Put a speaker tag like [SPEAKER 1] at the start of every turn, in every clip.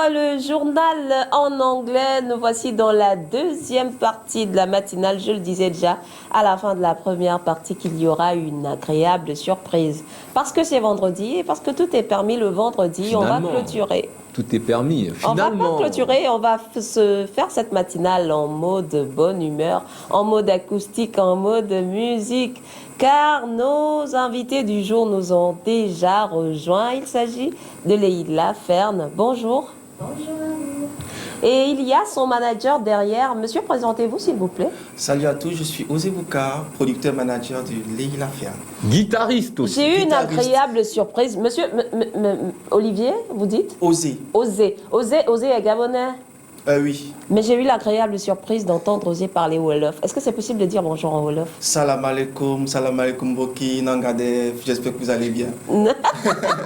[SPEAKER 1] le journal en anglais. Nous voici dans la deuxième partie de la matinale. Je le disais déjà à la fin de la première partie qu'il y aura une agréable surprise. Parce que c'est vendredi et parce que tout est permis le vendredi,
[SPEAKER 2] Finalement,
[SPEAKER 1] on va clôturer.
[SPEAKER 2] Tout est permis. Finalement.
[SPEAKER 1] On va pas clôturer, on va se faire cette matinale en mode bonne humeur, en mode acoustique, en mode musique. Car nos invités du jour nous ont déjà rejoints. Il s'agit de Leïla Fern. Bonjour.
[SPEAKER 3] Bonjour.
[SPEAKER 1] Et il y a son manager derrière. Monsieur, présentez-vous s'il vous plaît.
[SPEAKER 3] Salut à tous, je suis Osé Boukar, producteur manager de Leïla Fern.
[SPEAKER 2] Guitariste aussi.
[SPEAKER 1] J'ai eu une agréable surprise. Monsieur, Olivier, vous dites
[SPEAKER 3] Osé.
[SPEAKER 1] Osé. Osé est gabonais.
[SPEAKER 3] Oui.
[SPEAKER 1] Mais j'ai eu l'agréable surprise d'entendre Osé parler Wolof. Est-ce que c'est possible de dire bonjour en Wolof?
[SPEAKER 3] Salam alaikum Boki, Nangadef, j'espère que vous allez bien.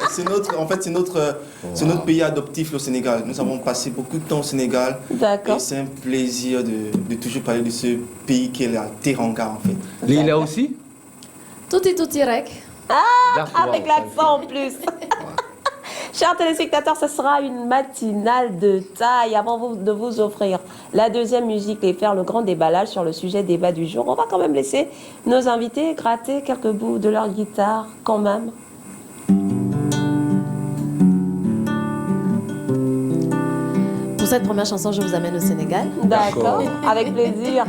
[SPEAKER 3] c'est notre pays adoptif, le Sénégal. Nous avons passé beaucoup de temps au Sénégal.
[SPEAKER 1] D'accord.
[SPEAKER 3] Et c'est un plaisir de toujours parler de ce pays qui est la Teranga en fait.
[SPEAKER 2] Leïla aussi.
[SPEAKER 4] Tout rec.
[SPEAKER 1] Avec l'accent en plus. Chers téléspectateurs, ce sera une matinale de taille. Avant de vous offrir la deuxième musique et faire le grand déballage sur le sujet débat du jour, on va quand même laisser nos invités gratter quelques bouts de leur guitare quand même.
[SPEAKER 4] Pour cette première chanson, je vous amène au Sénégal.
[SPEAKER 1] D'accord, avec plaisir.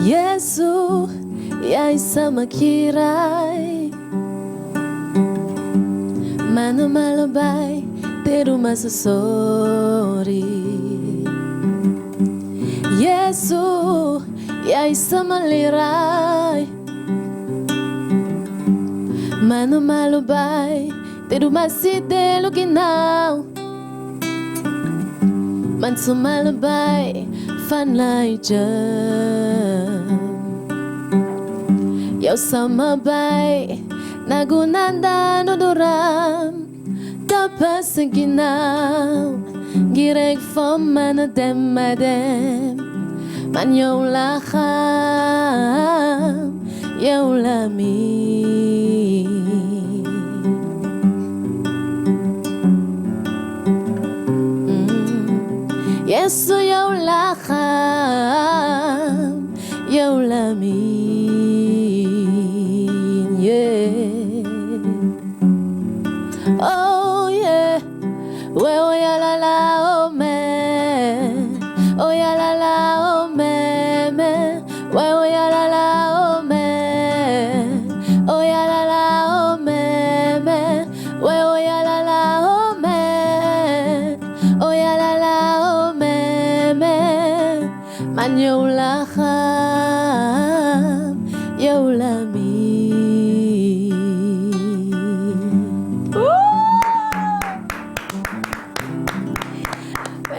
[SPEAKER 4] Yesu, yai sama kirai, mano malabai, teru masasori. Yesu, yai sama lirai, mano malabai, teru masite lukinau. Manso malabai, fan lai jam. Yaw sama bay, nagunanda no doram. Tapos sa ginaw, gireg fom manadem madem. Man yaw lakam, yaw lami. Yesu yaw lakam, yaw lami. Oh yeah, oh ya la la, oh man, oh ya la la, oh man, man. Oh ya la la, oh man, oh ya la la, oh man, man. Oh ya la la, oh man, oh ya la la, oh man, man. Man yo la kham, yo la mi.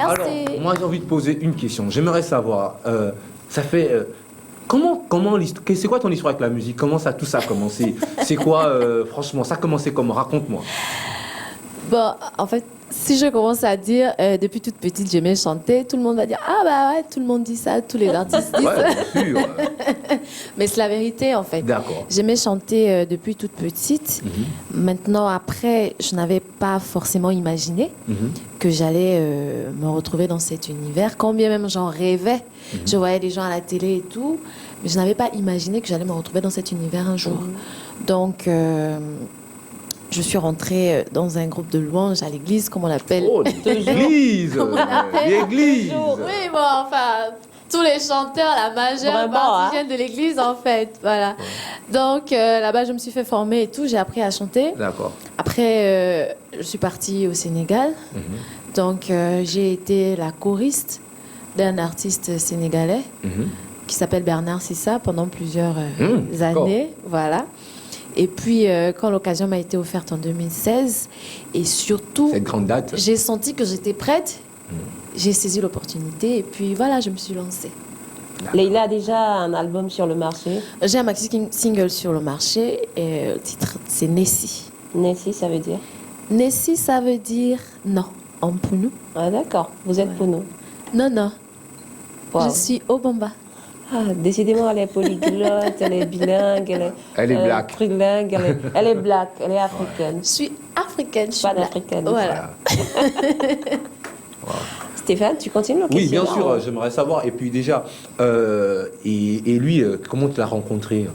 [SPEAKER 2] Alors, moi j'ai envie de poser une question. J'aimerais savoir, ça fait comment c'est quoi ton histoire avec la musique? Comment tout ça a commencé? C'est quoi, franchement, ça a commencé comment? Raconte-moi.
[SPEAKER 4] Bon, en fait, si je commence à dire depuis toute petite j'aimais chanter, tout le monde va dire ah bah ouais, tout le monde dit ça, tous les artistes disent ça.
[SPEAKER 2] Ouais, bien sûr.
[SPEAKER 4] Mais c'est la vérité en fait.
[SPEAKER 2] D'accord.
[SPEAKER 4] J'aimais chanter depuis toute petite. Maintenant, après, je n'avais pas forcément imaginé que j'allais me retrouver dans cet univers. Quand bien même j'en rêvais, je voyais des gens à la télé et tout, mais je n'avais pas imaginé que j'allais me retrouver dans cet univers un jour. Donc, je suis rentrée dans un groupe de louanges à l'église, comme on l'appelle.
[SPEAKER 2] Oh, l'église.
[SPEAKER 4] Comme on l'appelle.
[SPEAKER 2] L'église.
[SPEAKER 4] Oui, bon, enfin, tous les chanteurs, la majeure
[SPEAKER 1] Vraiment,
[SPEAKER 4] partie viennent de l'église, en fait. Voilà. Donc, là-bas, je me suis fait former et tout. J'ai appris à chanter.
[SPEAKER 2] D'accord.
[SPEAKER 4] Après, je suis partie au Sénégal. Donc, j'ai été la choriste d'un artiste sénégalais qui s'appelle Bernard Sissa pendant plusieurs années. Voilà. Et puis, quand l'occasion m'a été offerte en 2016, et surtout,
[SPEAKER 2] cette grande date,
[SPEAKER 4] j'ai senti que j'étais prête. J'ai saisi l'opportunité et puis voilà, je me suis lancée.
[SPEAKER 1] Leïla a déjà un album sur le marché.
[SPEAKER 4] J'ai un maxi single sur le marché et le titre, c'est Nessie.
[SPEAKER 1] Nessie, ça veut dire
[SPEAKER 4] Nessi, ça veut dire non, en Pounou.
[SPEAKER 1] Ah, d'accord. Vous êtes pour nous.
[SPEAKER 4] Non, non.
[SPEAKER 1] Wow.
[SPEAKER 4] Je suis Obamba.
[SPEAKER 1] Ah, décidément, elle est polyglotte, elle est bilingue,
[SPEAKER 2] Elle est black.
[SPEAKER 1] Trilingue, elle est black, elle est africaine.
[SPEAKER 4] Je suis africaine, je suis
[SPEAKER 1] Pas
[SPEAKER 4] black.
[SPEAKER 1] d'africaine.
[SPEAKER 4] Voilà.
[SPEAKER 1] Stéphane, tu continues le
[SPEAKER 2] Oui, bien
[SPEAKER 1] questionnaire?
[SPEAKER 2] sûr, j'aimerais savoir. Et puis déjà, et lui, comment tu l'as rencontré?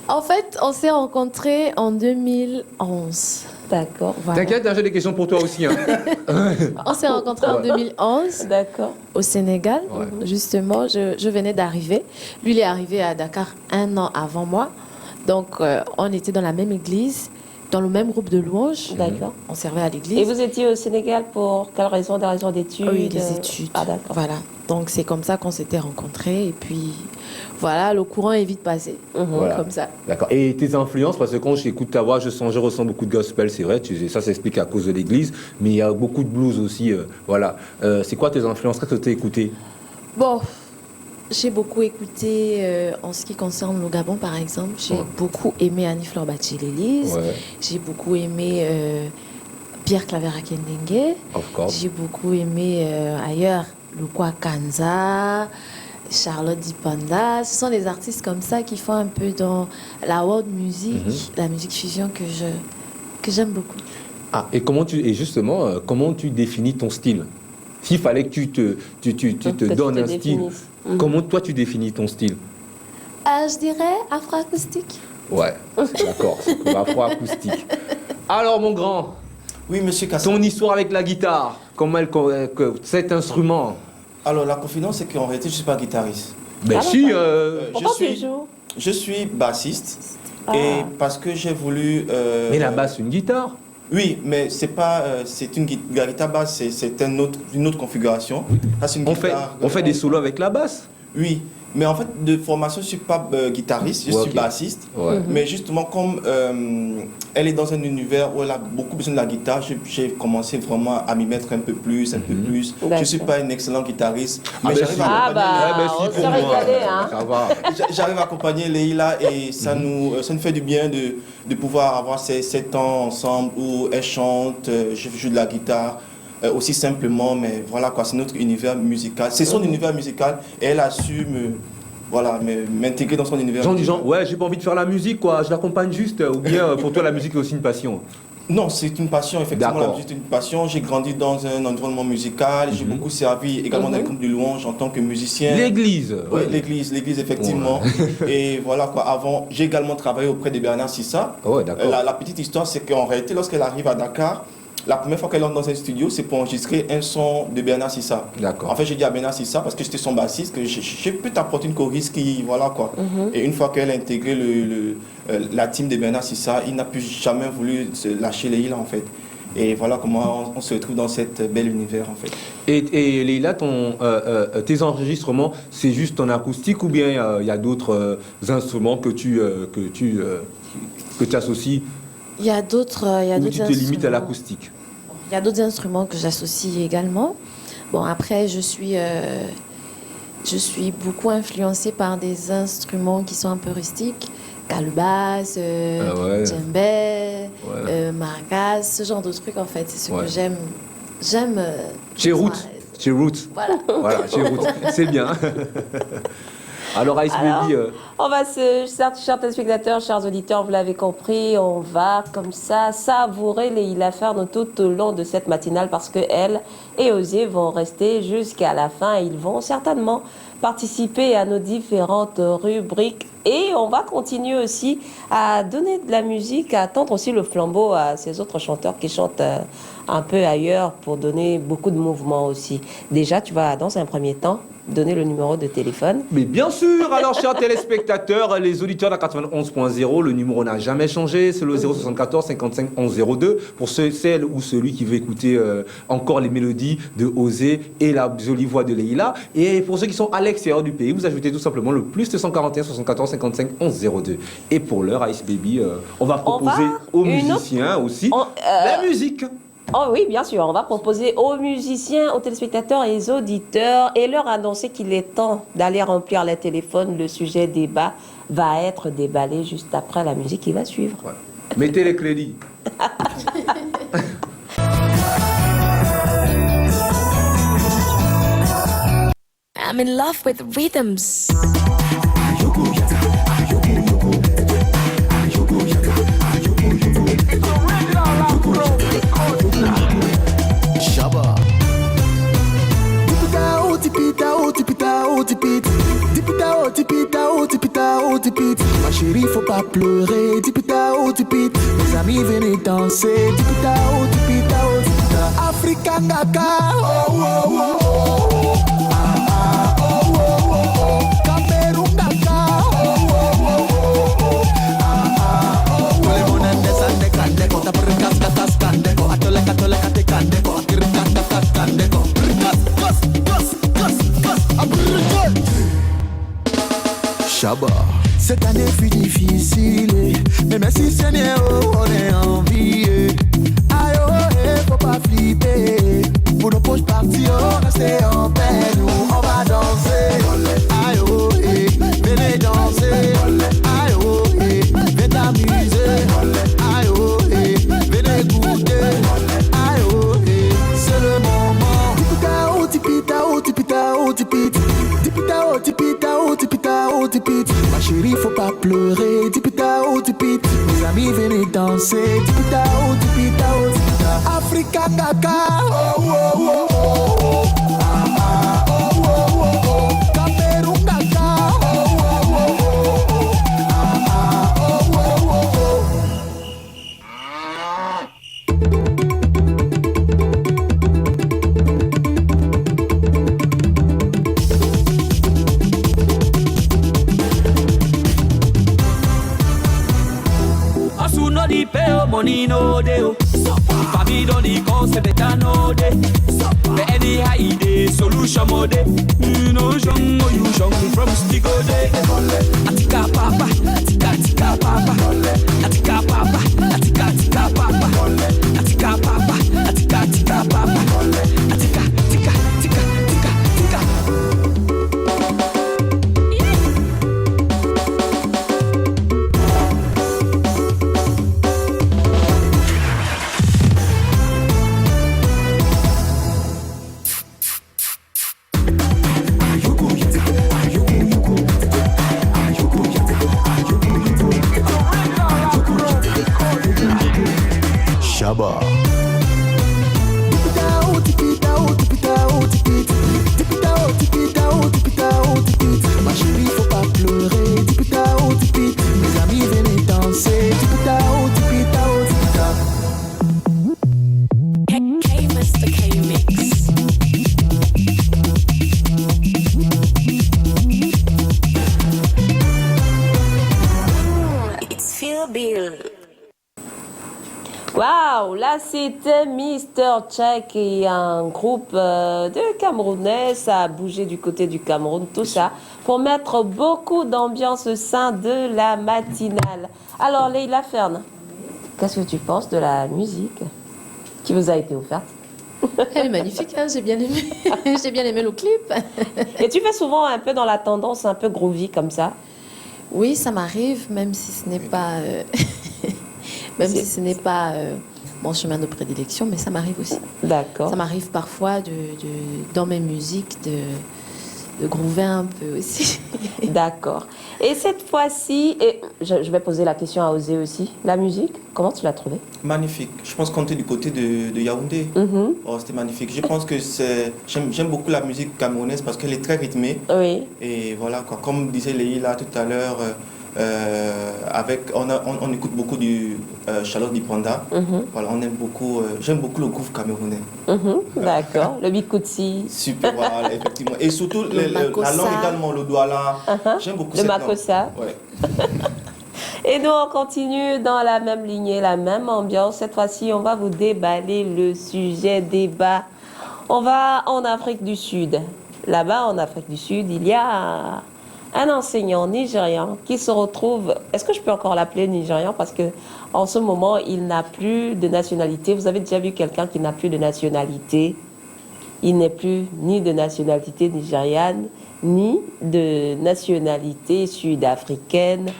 [SPEAKER 4] En fait, on s'est rencontrés en 2011.
[SPEAKER 1] D'accord.
[SPEAKER 4] Voilà.
[SPEAKER 2] T'inquiète, j'ai des questions pour toi aussi. Hein.
[SPEAKER 4] On s'est rencontrés en 2011
[SPEAKER 1] D'accord.
[SPEAKER 4] au Sénégal.
[SPEAKER 2] Ouais.
[SPEAKER 4] Justement, je venais d'arriver. Lui, il est arrivé à Dakar 1 an avant moi. Donc, on était dans la même église, dans le même groupe de louanges.
[SPEAKER 1] D'accord.
[SPEAKER 4] On servait à l'église.
[SPEAKER 1] Et vous étiez au Sénégal pour quelle raison? Des raisons d'études?
[SPEAKER 4] Oui, des études.
[SPEAKER 1] Ah, d'accord.
[SPEAKER 4] Voilà. Donc, c'est comme ça qu'on s'était rencontrés. Et puis, voilà, le courant est vite passé.
[SPEAKER 2] Voilà.
[SPEAKER 4] Comme ça.
[SPEAKER 2] D'accord. Et tes influences, parce que quand j'écoute ta voix, je ressens beaucoup de gospel, c'est vrai, ça s'explique à cause de l'église, mais il y a beaucoup de blues aussi. Voilà. C'est quoi tes influences? Qu'est-ce que tu as écouté?
[SPEAKER 4] Bon, j'ai beaucoup écouté en ce qui concerne le Gabon, par exemple. J'ai beaucoup aimé Annie-Fleur Bachilélise.
[SPEAKER 2] Ouais.
[SPEAKER 4] J'ai beaucoup aimé Pierre Claver Akendengue.
[SPEAKER 2] Of course.
[SPEAKER 4] J'ai beaucoup aimé ailleurs Lukwa Kanza, Charlotte Dipanda. Ce sont des artistes comme ça qui font un peu dans la world music, la musique fusion que j'aime beaucoup.
[SPEAKER 2] Ah, et justement, comment tu définis ton style? S'il fallait que tu te donnes un style, comment toi tu définis ton style?
[SPEAKER 4] Je dirais afro-acoustique.
[SPEAKER 2] Ouais, d'accord, c'est afro-acoustique. Alors mon grand,
[SPEAKER 3] Oui, monsieur Kassim.
[SPEAKER 2] ton histoire avec la guitare, cet instrument.
[SPEAKER 3] Alors, la confidence, c'est qu'en réalité, je ne suis pas guitariste.
[SPEAKER 2] Ben
[SPEAKER 1] Ah,
[SPEAKER 2] si,
[SPEAKER 1] Pourquoi
[SPEAKER 3] je
[SPEAKER 1] tu
[SPEAKER 3] suis,
[SPEAKER 1] joues?
[SPEAKER 3] je suis bassiste.
[SPEAKER 1] Ah.
[SPEAKER 3] Et parce que j'ai voulu...
[SPEAKER 2] mais la basse, c'est une guitare.
[SPEAKER 3] Oui, mais c'est pas... la guitare basse, c'est une autre configuration. Ça, c'est une
[SPEAKER 2] On fait
[SPEAKER 3] guitare-
[SPEAKER 2] des solos avec la basse.
[SPEAKER 3] Oui, mais en fait, de formation, je ne suis pas guitariste, je
[SPEAKER 2] Ouais,
[SPEAKER 3] suis
[SPEAKER 2] ok.
[SPEAKER 3] bassiste.
[SPEAKER 2] Ouais.
[SPEAKER 3] Mais justement, comme elle est dans un univers où elle a beaucoup besoin de la guitare, j'ai commencé vraiment à m'y mettre un peu plus, un peu plus. Je ne suis pas une excellente guitariste, mais j'arrive à
[SPEAKER 1] Ah
[SPEAKER 3] accompagner
[SPEAKER 1] bah, on se régalait, hein.
[SPEAKER 2] Ça va.
[SPEAKER 3] J'arrive à accompagner Leïla et ça nous fait du bien de pouvoir avoir ces temps ensemble où elle chante, je joue de la guitare. Aussi simplement, mais voilà quoi, c'est notre univers musical. C'est son univers musical et elle a su m'intégrer dans son univers musical.
[SPEAKER 2] Ouais, j'ai pas envie de faire la musique, quoi. Je l'accompagne juste. Ou bien, pour toi, la musique est aussi une passion.
[SPEAKER 3] Non, c'est une passion, effectivement, la
[SPEAKER 2] D'accord.
[SPEAKER 3] musique est une passion. J'ai grandi dans un environnement musical, j'ai beaucoup servi également dans les groupes de louanges en tant que musicien.
[SPEAKER 2] L'église.
[SPEAKER 3] Oui, l'église, effectivement. Et voilà quoi, avant, j'ai également travaillé auprès de Bernard Sissa.
[SPEAKER 2] Ouais, d'accord.
[SPEAKER 3] La petite histoire, c'est qu'en réalité, lorsqu'elle arrive à Dakar, la première fois qu'elle entre dans un studio, c'est pour enregistrer un son de Bernard Sissa.
[SPEAKER 2] D'accord.
[SPEAKER 3] En fait, j'ai dit à Bernard Sissa, parce que j'étais son bassiste, que je peux t'apporter une choriste qui, voilà quoi. Et une fois qu'elle a intégré la team de Bernard Sissa, il n'a plus jamais voulu se lâcher les îles en fait. Et voilà comment on se retrouve dans cette belle univers en fait.
[SPEAKER 2] Et Leïla, tes enregistrements, c'est juste en acoustique ou bien il y a d'autres instruments que tu associes
[SPEAKER 4] Il y a d'autres
[SPEAKER 2] ou tu te limites à
[SPEAKER 4] instruments.
[SPEAKER 2] l'acoustique?
[SPEAKER 4] Il y a d'autres instruments que j'associe également. Bon, après, je suis beaucoup influencée par des instruments qui sont un peu rustiques. Calebasse, djembé, maracas, ce genre de trucs en fait. C'est ce que j'aime.
[SPEAKER 2] Chez Roots.
[SPEAKER 4] Voilà.
[SPEAKER 2] Voilà, chez Roots. C'est bien. Alors, Ice Baby,
[SPEAKER 1] On va chers téléspectateurs, chers auditeurs, vous l'avez compris, on va comme ça savourer Leïla Ferno tout au long de cette matinale parce que elle et Osier vont rester jusqu'à la fin. Ils vont certainement participer à nos différentes rubriques et on va continuer aussi à donner de la musique, à tendre aussi le flambeau à ces autres chanteurs qui chantent un peu ailleurs pour donner beaucoup de mouvements aussi. Déjà, tu vas dans un premier temps donner le numéro de téléphone.
[SPEAKER 2] mais bien sûr, alors chers téléspectateurs, les auditeurs de la 91.0, le numéro n'a jamais changé, c'est le 074 55 11 02 pour celle ou celui qui veut écouter encore les mélodies de Osé et la jolie voix de Leïla. Et pour ceux qui sont à l'extérieur du pays, vous ajoutez tout simplement le plus 241 74 55 11 02. Et pour l'heure, Ice Baby, on va proposer aux musiciens aussi la musique.
[SPEAKER 1] Oh oui, bien sûr. On va proposer aux musiciens, aux téléspectateurs et aux auditeurs et leur annoncer qu'il est temps d'aller remplir les téléphones. Le sujet débat va être déballé juste après la musique qui va suivre.
[SPEAKER 2] Ouais. Mettez les crédits.
[SPEAKER 4] I'm in love with rhythms.
[SPEAKER 5] Shabba. Tipita, oh, tipita, oh, tipita, oh, tipita. Tipita, oh, tipita, oh, tipita, oh, tipita. Ma chérie, faut pas pleurer. Tipita, oh, tipita. Mes amis, venez danser. Tipita, oh, tipita, oh, tipita. Africa, kaka. Oh, oh, oh, oh. Ah, ah, oh, oh, oh, oh. Cameroun, kaka. Oh, oh, oh, oh, oh. Ah, ah, oh, oh. Ole monende sande kandeko. Tapere kaska kaskandeko. Atole katole kate kandeko. Akiri kaka kaskandeko. Kas, kas, kas, kas. Abrite. Shabba. Cette année fut difficile, mais merci Seigneur, on est en vie. Aïe, oh, faut pas flipper. Pour nos poches parties, restez en paix, nous on va danser. Aïe, oh, venez danser. Aïe, oh, venez t'amuser. Aïe, oh, venez goûter. Aïe, oh, c'est le moment. Tipita, oh, tipita, oh, tipita, oh, tipita. Tipita, oh, tipita, oh, tipita, oh, tipita. Ma chérie, faut pas pleurer. Tipita, oh, tipita. Mes amis, venez danser. Tipita, oh, tipita, oh, tipita. Africa, kaka. Oh, oh, oh, oh, oh. Ah, ah, oh, oh, oh, oh. Cameroun, kaka. Oh, oh, oh, oh, oh. Ah, ah, oh, oh, oh, oh.
[SPEAKER 6] Asu no di pay, money no dey. Family don't di cause better no dey. But anyhow it dey, solution mo dey. You know young or you young from stick o dey. Atika papa, atika papa, atika papa, atika papa, atika papa, atika papa, atika tika tika tika tika.
[SPEAKER 5] Shabba. Tipita, oh, tipita, oh, tipita, oh, tipita. Tipita, oh, tipita, oh, tipita, oh, tipita. Ma chérie, faut pas pleurer. Tipita, oh, tipita. Mes amis, venez danser. Tipita, oh, tipita, oh, tipita.
[SPEAKER 4] K Mr. K Mix. It's Phil Bill.
[SPEAKER 1] Waouh, là c'était Mr. Check et un groupe de Camerounais. Ça a bougé du côté du Cameroun, tout ça, pour mettre beaucoup d'ambiance au sein de la matinale. Alors Leila Fern, qu'est-ce que tu penses de la musique qui vous a été offerte?
[SPEAKER 7] Elle est magnifique, hein, j'ai bien aimé. J'ai bien aimé le clip.
[SPEAKER 1] Et tu fais souvent un peu dans la tendance un peu groovy comme ça?
[SPEAKER 7] Oui, ça m'arrive, même si ce n'est pas, même si ce n'est pas mon chemin de prédilection, mais ça m'arrive aussi.
[SPEAKER 1] D'accord.
[SPEAKER 7] Ça m'arrive parfois dans mes musiques de groover un peu aussi.
[SPEAKER 1] D'accord. Et cette fois-ci, et je vais poser la question à Osé aussi, la musique, comment tu l'as trouvée?
[SPEAKER 3] Magnifique. Je pense qu'on était du côté de Yaoundé. Oh, c'était magnifique. Je pense que j'aime beaucoup la musique camerounaise parce qu'elle est très rythmée.
[SPEAKER 1] Oui.
[SPEAKER 3] Et voilà, quoi. Comme disait Leïla tout à l'heure, on écoute beaucoup du Charlotte Dipanda. Voilà, on aime beaucoup, j'aime beaucoup le groove camerounais.
[SPEAKER 1] D'accord. Le Bikutsi.
[SPEAKER 3] Super, voilà, effectivement. Et surtout la langue également, le douala. J'aime beaucoup
[SPEAKER 1] Le
[SPEAKER 3] cette
[SPEAKER 1] makossa.
[SPEAKER 3] langue. Ouais.
[SPEAKER 1] Et nous, on continue dans la même lignée, la même ambiance. Cette fois-ci, on va vous déballer le sujet débat. On va en Afrique du Sud. Là-bas, en Afrique du Sud, il y a un enseignant nigérian qui se retrouve, est-ce que je peux encore l'appeler nigérian parce que en ce moment, il n'a plus de nationalité. Vous avez déjà vu quelqu'un qui n'a plus de nationalité? Il n'est plus ni de nationalité nigériane, ni de nationalité sud-africaine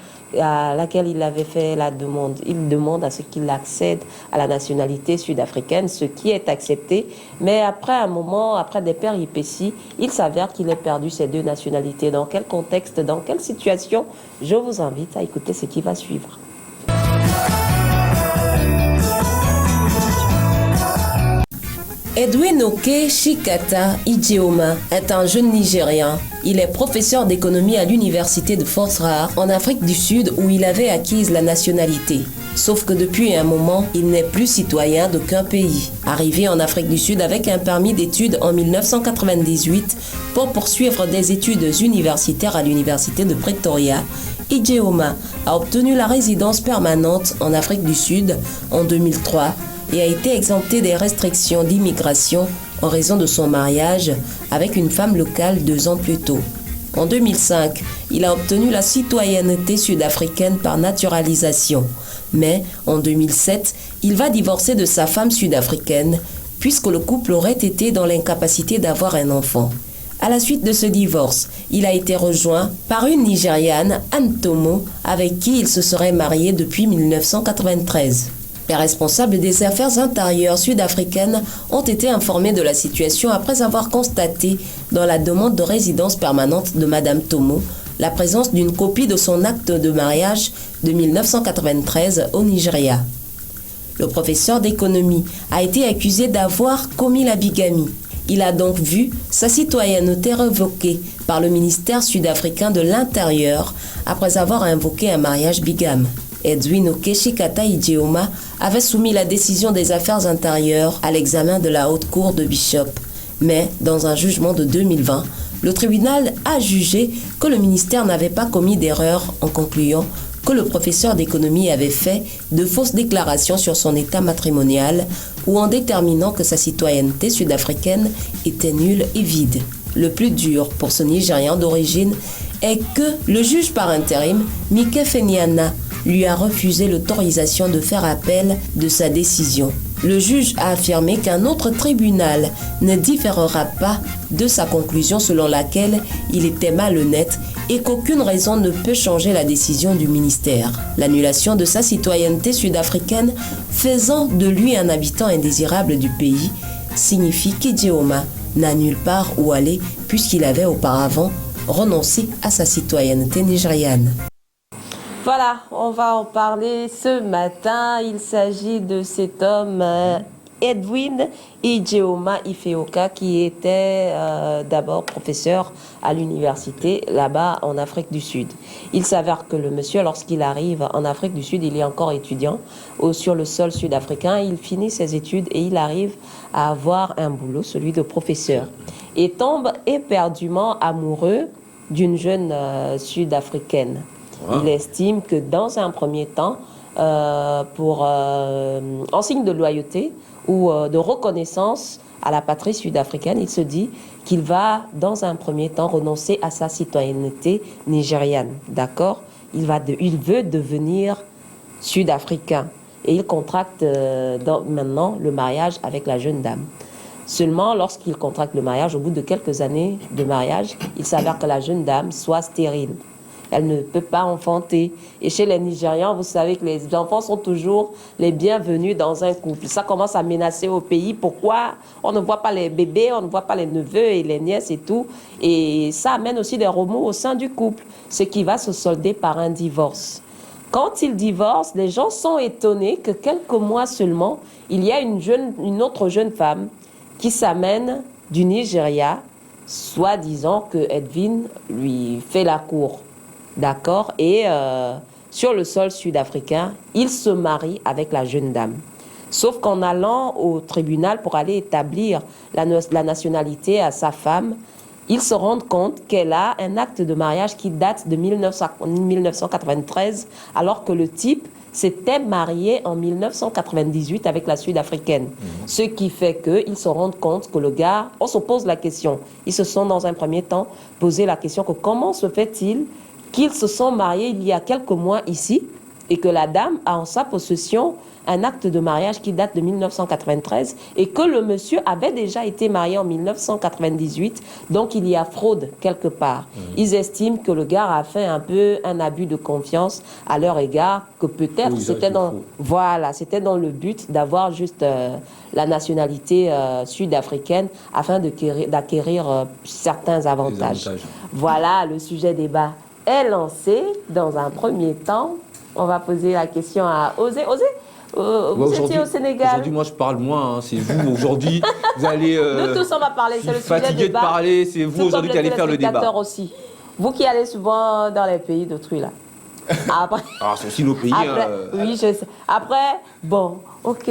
[SPEAKER 1] à laquelle il avait fait la demande. Il demande à ce qu'il accède à la nationalité sud-africaine, ce qui est accepté. Mais après un moment, après des péripéties, il s'avère qu'il a perdu ces deux nationalités. Dans quel contexte, dans quelle situation? Je vous invite à écouter ce qui va suivre. Edwin Oke Chikata Ijeoma est un jeune Nigérien. Il est professeur d'économie à l'université de Fort Hare en Afrique du Sud où il avait acquis la nationalité. Sauf que depuis un moment, il n'est plus citoyen d'aucun pays. Arrivé en Afrique du Sud avec un permis d'études en 1998 pour poursuivre des études universitaires à l'université de Pretoria, Ijeoma a obtenu la résidence permanente en Afrique du Sud en 2003 et a été exempté des restrictions d'immigration en raison de son mariage avec une femme locale 2 ans plus tôt. En 2005, il a obtenu la citoyenneté sud-africaine par naturalisation. Mais en 2007, il va divorcer de sa femme sud-africaine puisque le couple aurait été dans l'incapacité d'avoir un enfant. À la suite de ce divorce, il a été rejoint par une Nigériane, Anne Tomo, avec qui il se serait marié depuis 1993. Les responsables des affaires intérieures sud-africaines ont été informés de la situation après avoir constaté dans la demande de résidence permanente de Madame Tomo la présence d'une copie de son acte de mariage de 1993 au Nigeria. Le professeur d'économie a été accusé d'avoir commis la bigamie. Il a donc vu sa citoyenneté révoquée par le ministère sud-africain de l'Intérieur après avoir invoqué un mariage bigame. Edwin Oke Chikata Ijeoma avait soumis la décision des affaires intérieures à l'examen de la haute cour de Bishop. Mais, dans un jugement de 2020, le tribunal a jugé que le ministère n'avait pas commis d'erreur en concluant que le professeur d'économie avait fait de fausses déclarations sur son état matrimonial ou en déterminant que sa citoyenneté sud-africaine était nulle et vide. Le plus dur pour ce Nigérian d'origine est que le juge par intérim, Mike Feniana, lui a refusé l'autorisation de faire appel de sa décision. Le juge a affirmé qu'un autre tribunal ne différera pas de sa conclusion selon laquelle il était malhonnête et qu'aucune raison ne peut changer la décision du ministère. L'annulation de sa citoyenneté sud-africaine faisant de lui un habitant indésirable du pays signifie qu'Ijeoma n'a nulle part où aller puisqu'il avait auparavant renoncé à sa citoyenneté nigériane. Voilà, on va en parler ce matin. Il s'agit de cet homme Edwin Ijeoma Ifeoka qui était d'abord professeur à l'université là-bas en Afrique du Sud. Il s'avère que le monsieur, lorsqu'il arrive en Afrique du Sud, il est encore étudiant sur le sol sud-africain. Il finit ses études et il arrive à avoir un boulot, celui de professeur. Et tombe éperdument amoureux d'une jeune sud-africaine. Il estime que dans un premier temps, en signe de loyauté ou de reconnaissance à la patrie sud-africaine, il se dit qu'il va dans un premier temps renoncer à sa citoyenneté nigériane. D'accord ? Il veut devenir sud-africain et il contracte maintenant le mariage avec la jeune dame. Seulement, lorsqu'il contracte le mariage, au bout de quelques années de mariage, il s'avère que la jeune dame soit stérile. Elle ne peut pas enfanter. Et chez les Nigérians, vous savez que les enfants sont toujours les bienvenus dans un couple. Ça commence à menacer au pays. Pourquoi on ne voit pas les bébés, on ne voit pas les neveux et les nièces et tout. Et ça amène aussi des remous au sein du couple, ce qui va se solder par un divorce. Quand ils divorcent, les gens sont étonnés que quelques mois seulement, il y a une autre jeune femme qui s'amène du Nigeria, soi-disant que Edwin lui fait la cour. D'accord ? Et sur le sol sud-africain, il se marie avec la jeune dame. Sauf qu'en allant au tribunal pour aller établir la nationalité à sa femme, ils se rendent compte qu'elle a un acte de mariage qui date de 1993, alors que le type s'était marié en 1998 avec la Sud-Africaine. Ce qui fait qu'ils se rendent compte que le gars, on se pose la question. Ils se sont dans un premier temps posé la question que comment se fait-il qu'ils se sont mariés il y a quelques mois ici et que la dame a en sa possession un acte de mariage qui date de 1993 et que le monsieur avait déjà été marié en 1998, donc il y a fraude quelque part. Ils estiment que le gars a fait un peu un abus de confiance à leur égard, que peut-être c'était c'était dans le but d'avoir juste la nationalité sud-africaine afin d'acquérir certains avantages. Voilà, le sujet débat est lancé. Dans un premier temps, on va poser la question à Osé. Osé, vous étiez au Sénégal.
[SPEAKER 2] Aujourd'hui, moi, je parle moins. Hein. C'est vous, aujourd'hui, vous allez...
[SPEAKER 1] Nous tous, on va parler. C'est le sujet
[SPEAKER 2] fatigué
[SPEAKER 1] débat.
[SPEAKER 2] de parler. C'est vous, aujourd'hui, qui allez faire le débat.
[SPEAKER 1] Aussi. Vous qui allez souvent dans les pays d'autrui, là. Après,
[SPEAKER 2] c'est aussi nos pays.
[SPEAKER 1] après, oui, je sais. Après, bon, ok.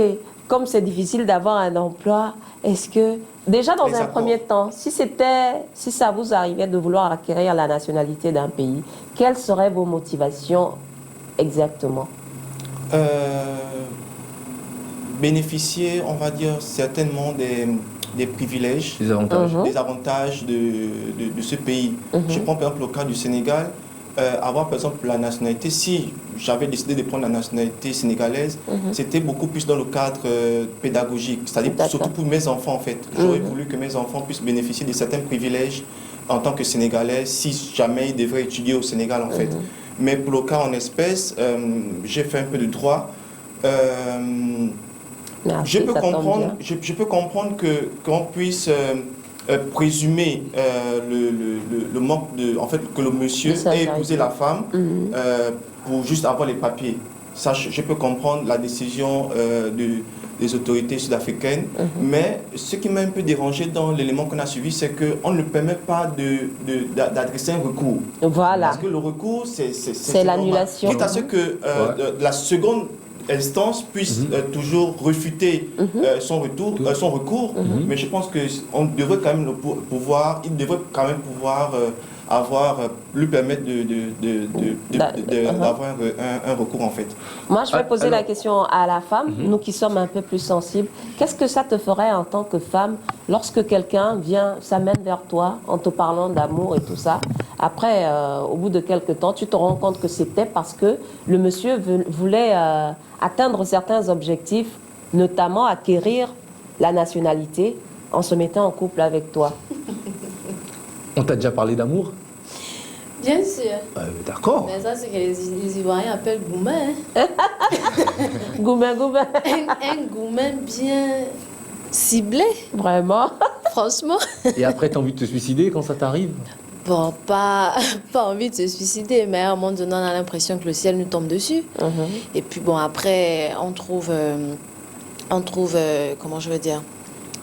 [SPEAKER 1] Comme c'est difficile d'avoir un emploi, est-ce que... Déjà, dans un premier temps, si ça vous arrivait de vouloir acquérir la nationalité d'un pays, quelles seraient vos motivations exactement?
[SPEAKER 3] Bénéficier, on va dire, certainement des privilèges,
[SPEAKER 2] des
[SPEAKER 3] avantages de ce pays. Je prends par exemple le cas du Sénégal. Avoir par exemple la nationalité, si j'avais décidé de prendre la nationalité sénégalaise, c'était beaucoup plus dans le cadre pédagogique, c'est-à-dire surtout pour mes enfants en fait. J'aurais voulu que mes enfants puissent bénéficier de certains privilèges en tant que Sénégalais, si jamais ils devraient étudier au Sénégal en fait. Mais pour le cas en espèce, j'ai fait un peu de droit. Je peux comprendre qu'on puisse présumer le manque de... En fait, que le monsieur ait épousé la femme pour juste avoir les papiers. Ça, je peux comprendre la décision des autorités sud-africaines. Mais ce qui m'a un peu dérangé dans l'élément qu'on a suivi, c'est qu'on ne permet pas d'adresser un recours.
[SPEAKER 1] Voilà.
[SPEAKER 3] Parce que le recours, c'est
[SPEAKER 1] l'annulation.
[SPEAKER 3] Quitte à ce que la seconde instance puisse toujours refuter son recours, mais je pense qu'on devrait quand même il devrait quand même pouvoir lui permettre d'avoir un recours en fait.
[SPEAKER 1] Moi, je vais poser la question à la femme, nous qui sommes un peu plus sensibles. Qu'est-ce que ça te ferait en tant que femme lorsque quelqu'un s'amène vers toi en te parlant d'amour et tout ça? Après, au bout de quelques temps, tu te rends compte que c'était parce que le monsieur voulait atteindre certains objectifs, notamment acquérir la nationalité en se mettant en couple avec toi.
[SPEAKER 2] On t'a déjà parlé d'amour?
[SPEAKER 7] Bien sûr.
[SPEAKER 2] D'accord.
[SPEAKER 7] Mais ça, c'est que les Ivoiriens appellent goumen. Hein?
[SPEAKER 1] Goumen.
[SPEAKER 7] Un goumen bien ciblé.
[SPEAKER 1] Vraiment.
[SPEAKER 7] Franchement.
[SPEAKER 2] Et après, t'as envie de te suicider quand ça t'arrive?
[SPEAKER 7] Bon, pas envie de se suicider, mais à un moment donné, on a l'impression que le ciel nous tombe dessus. Et puis bon, après, on trouve comment je veux dire,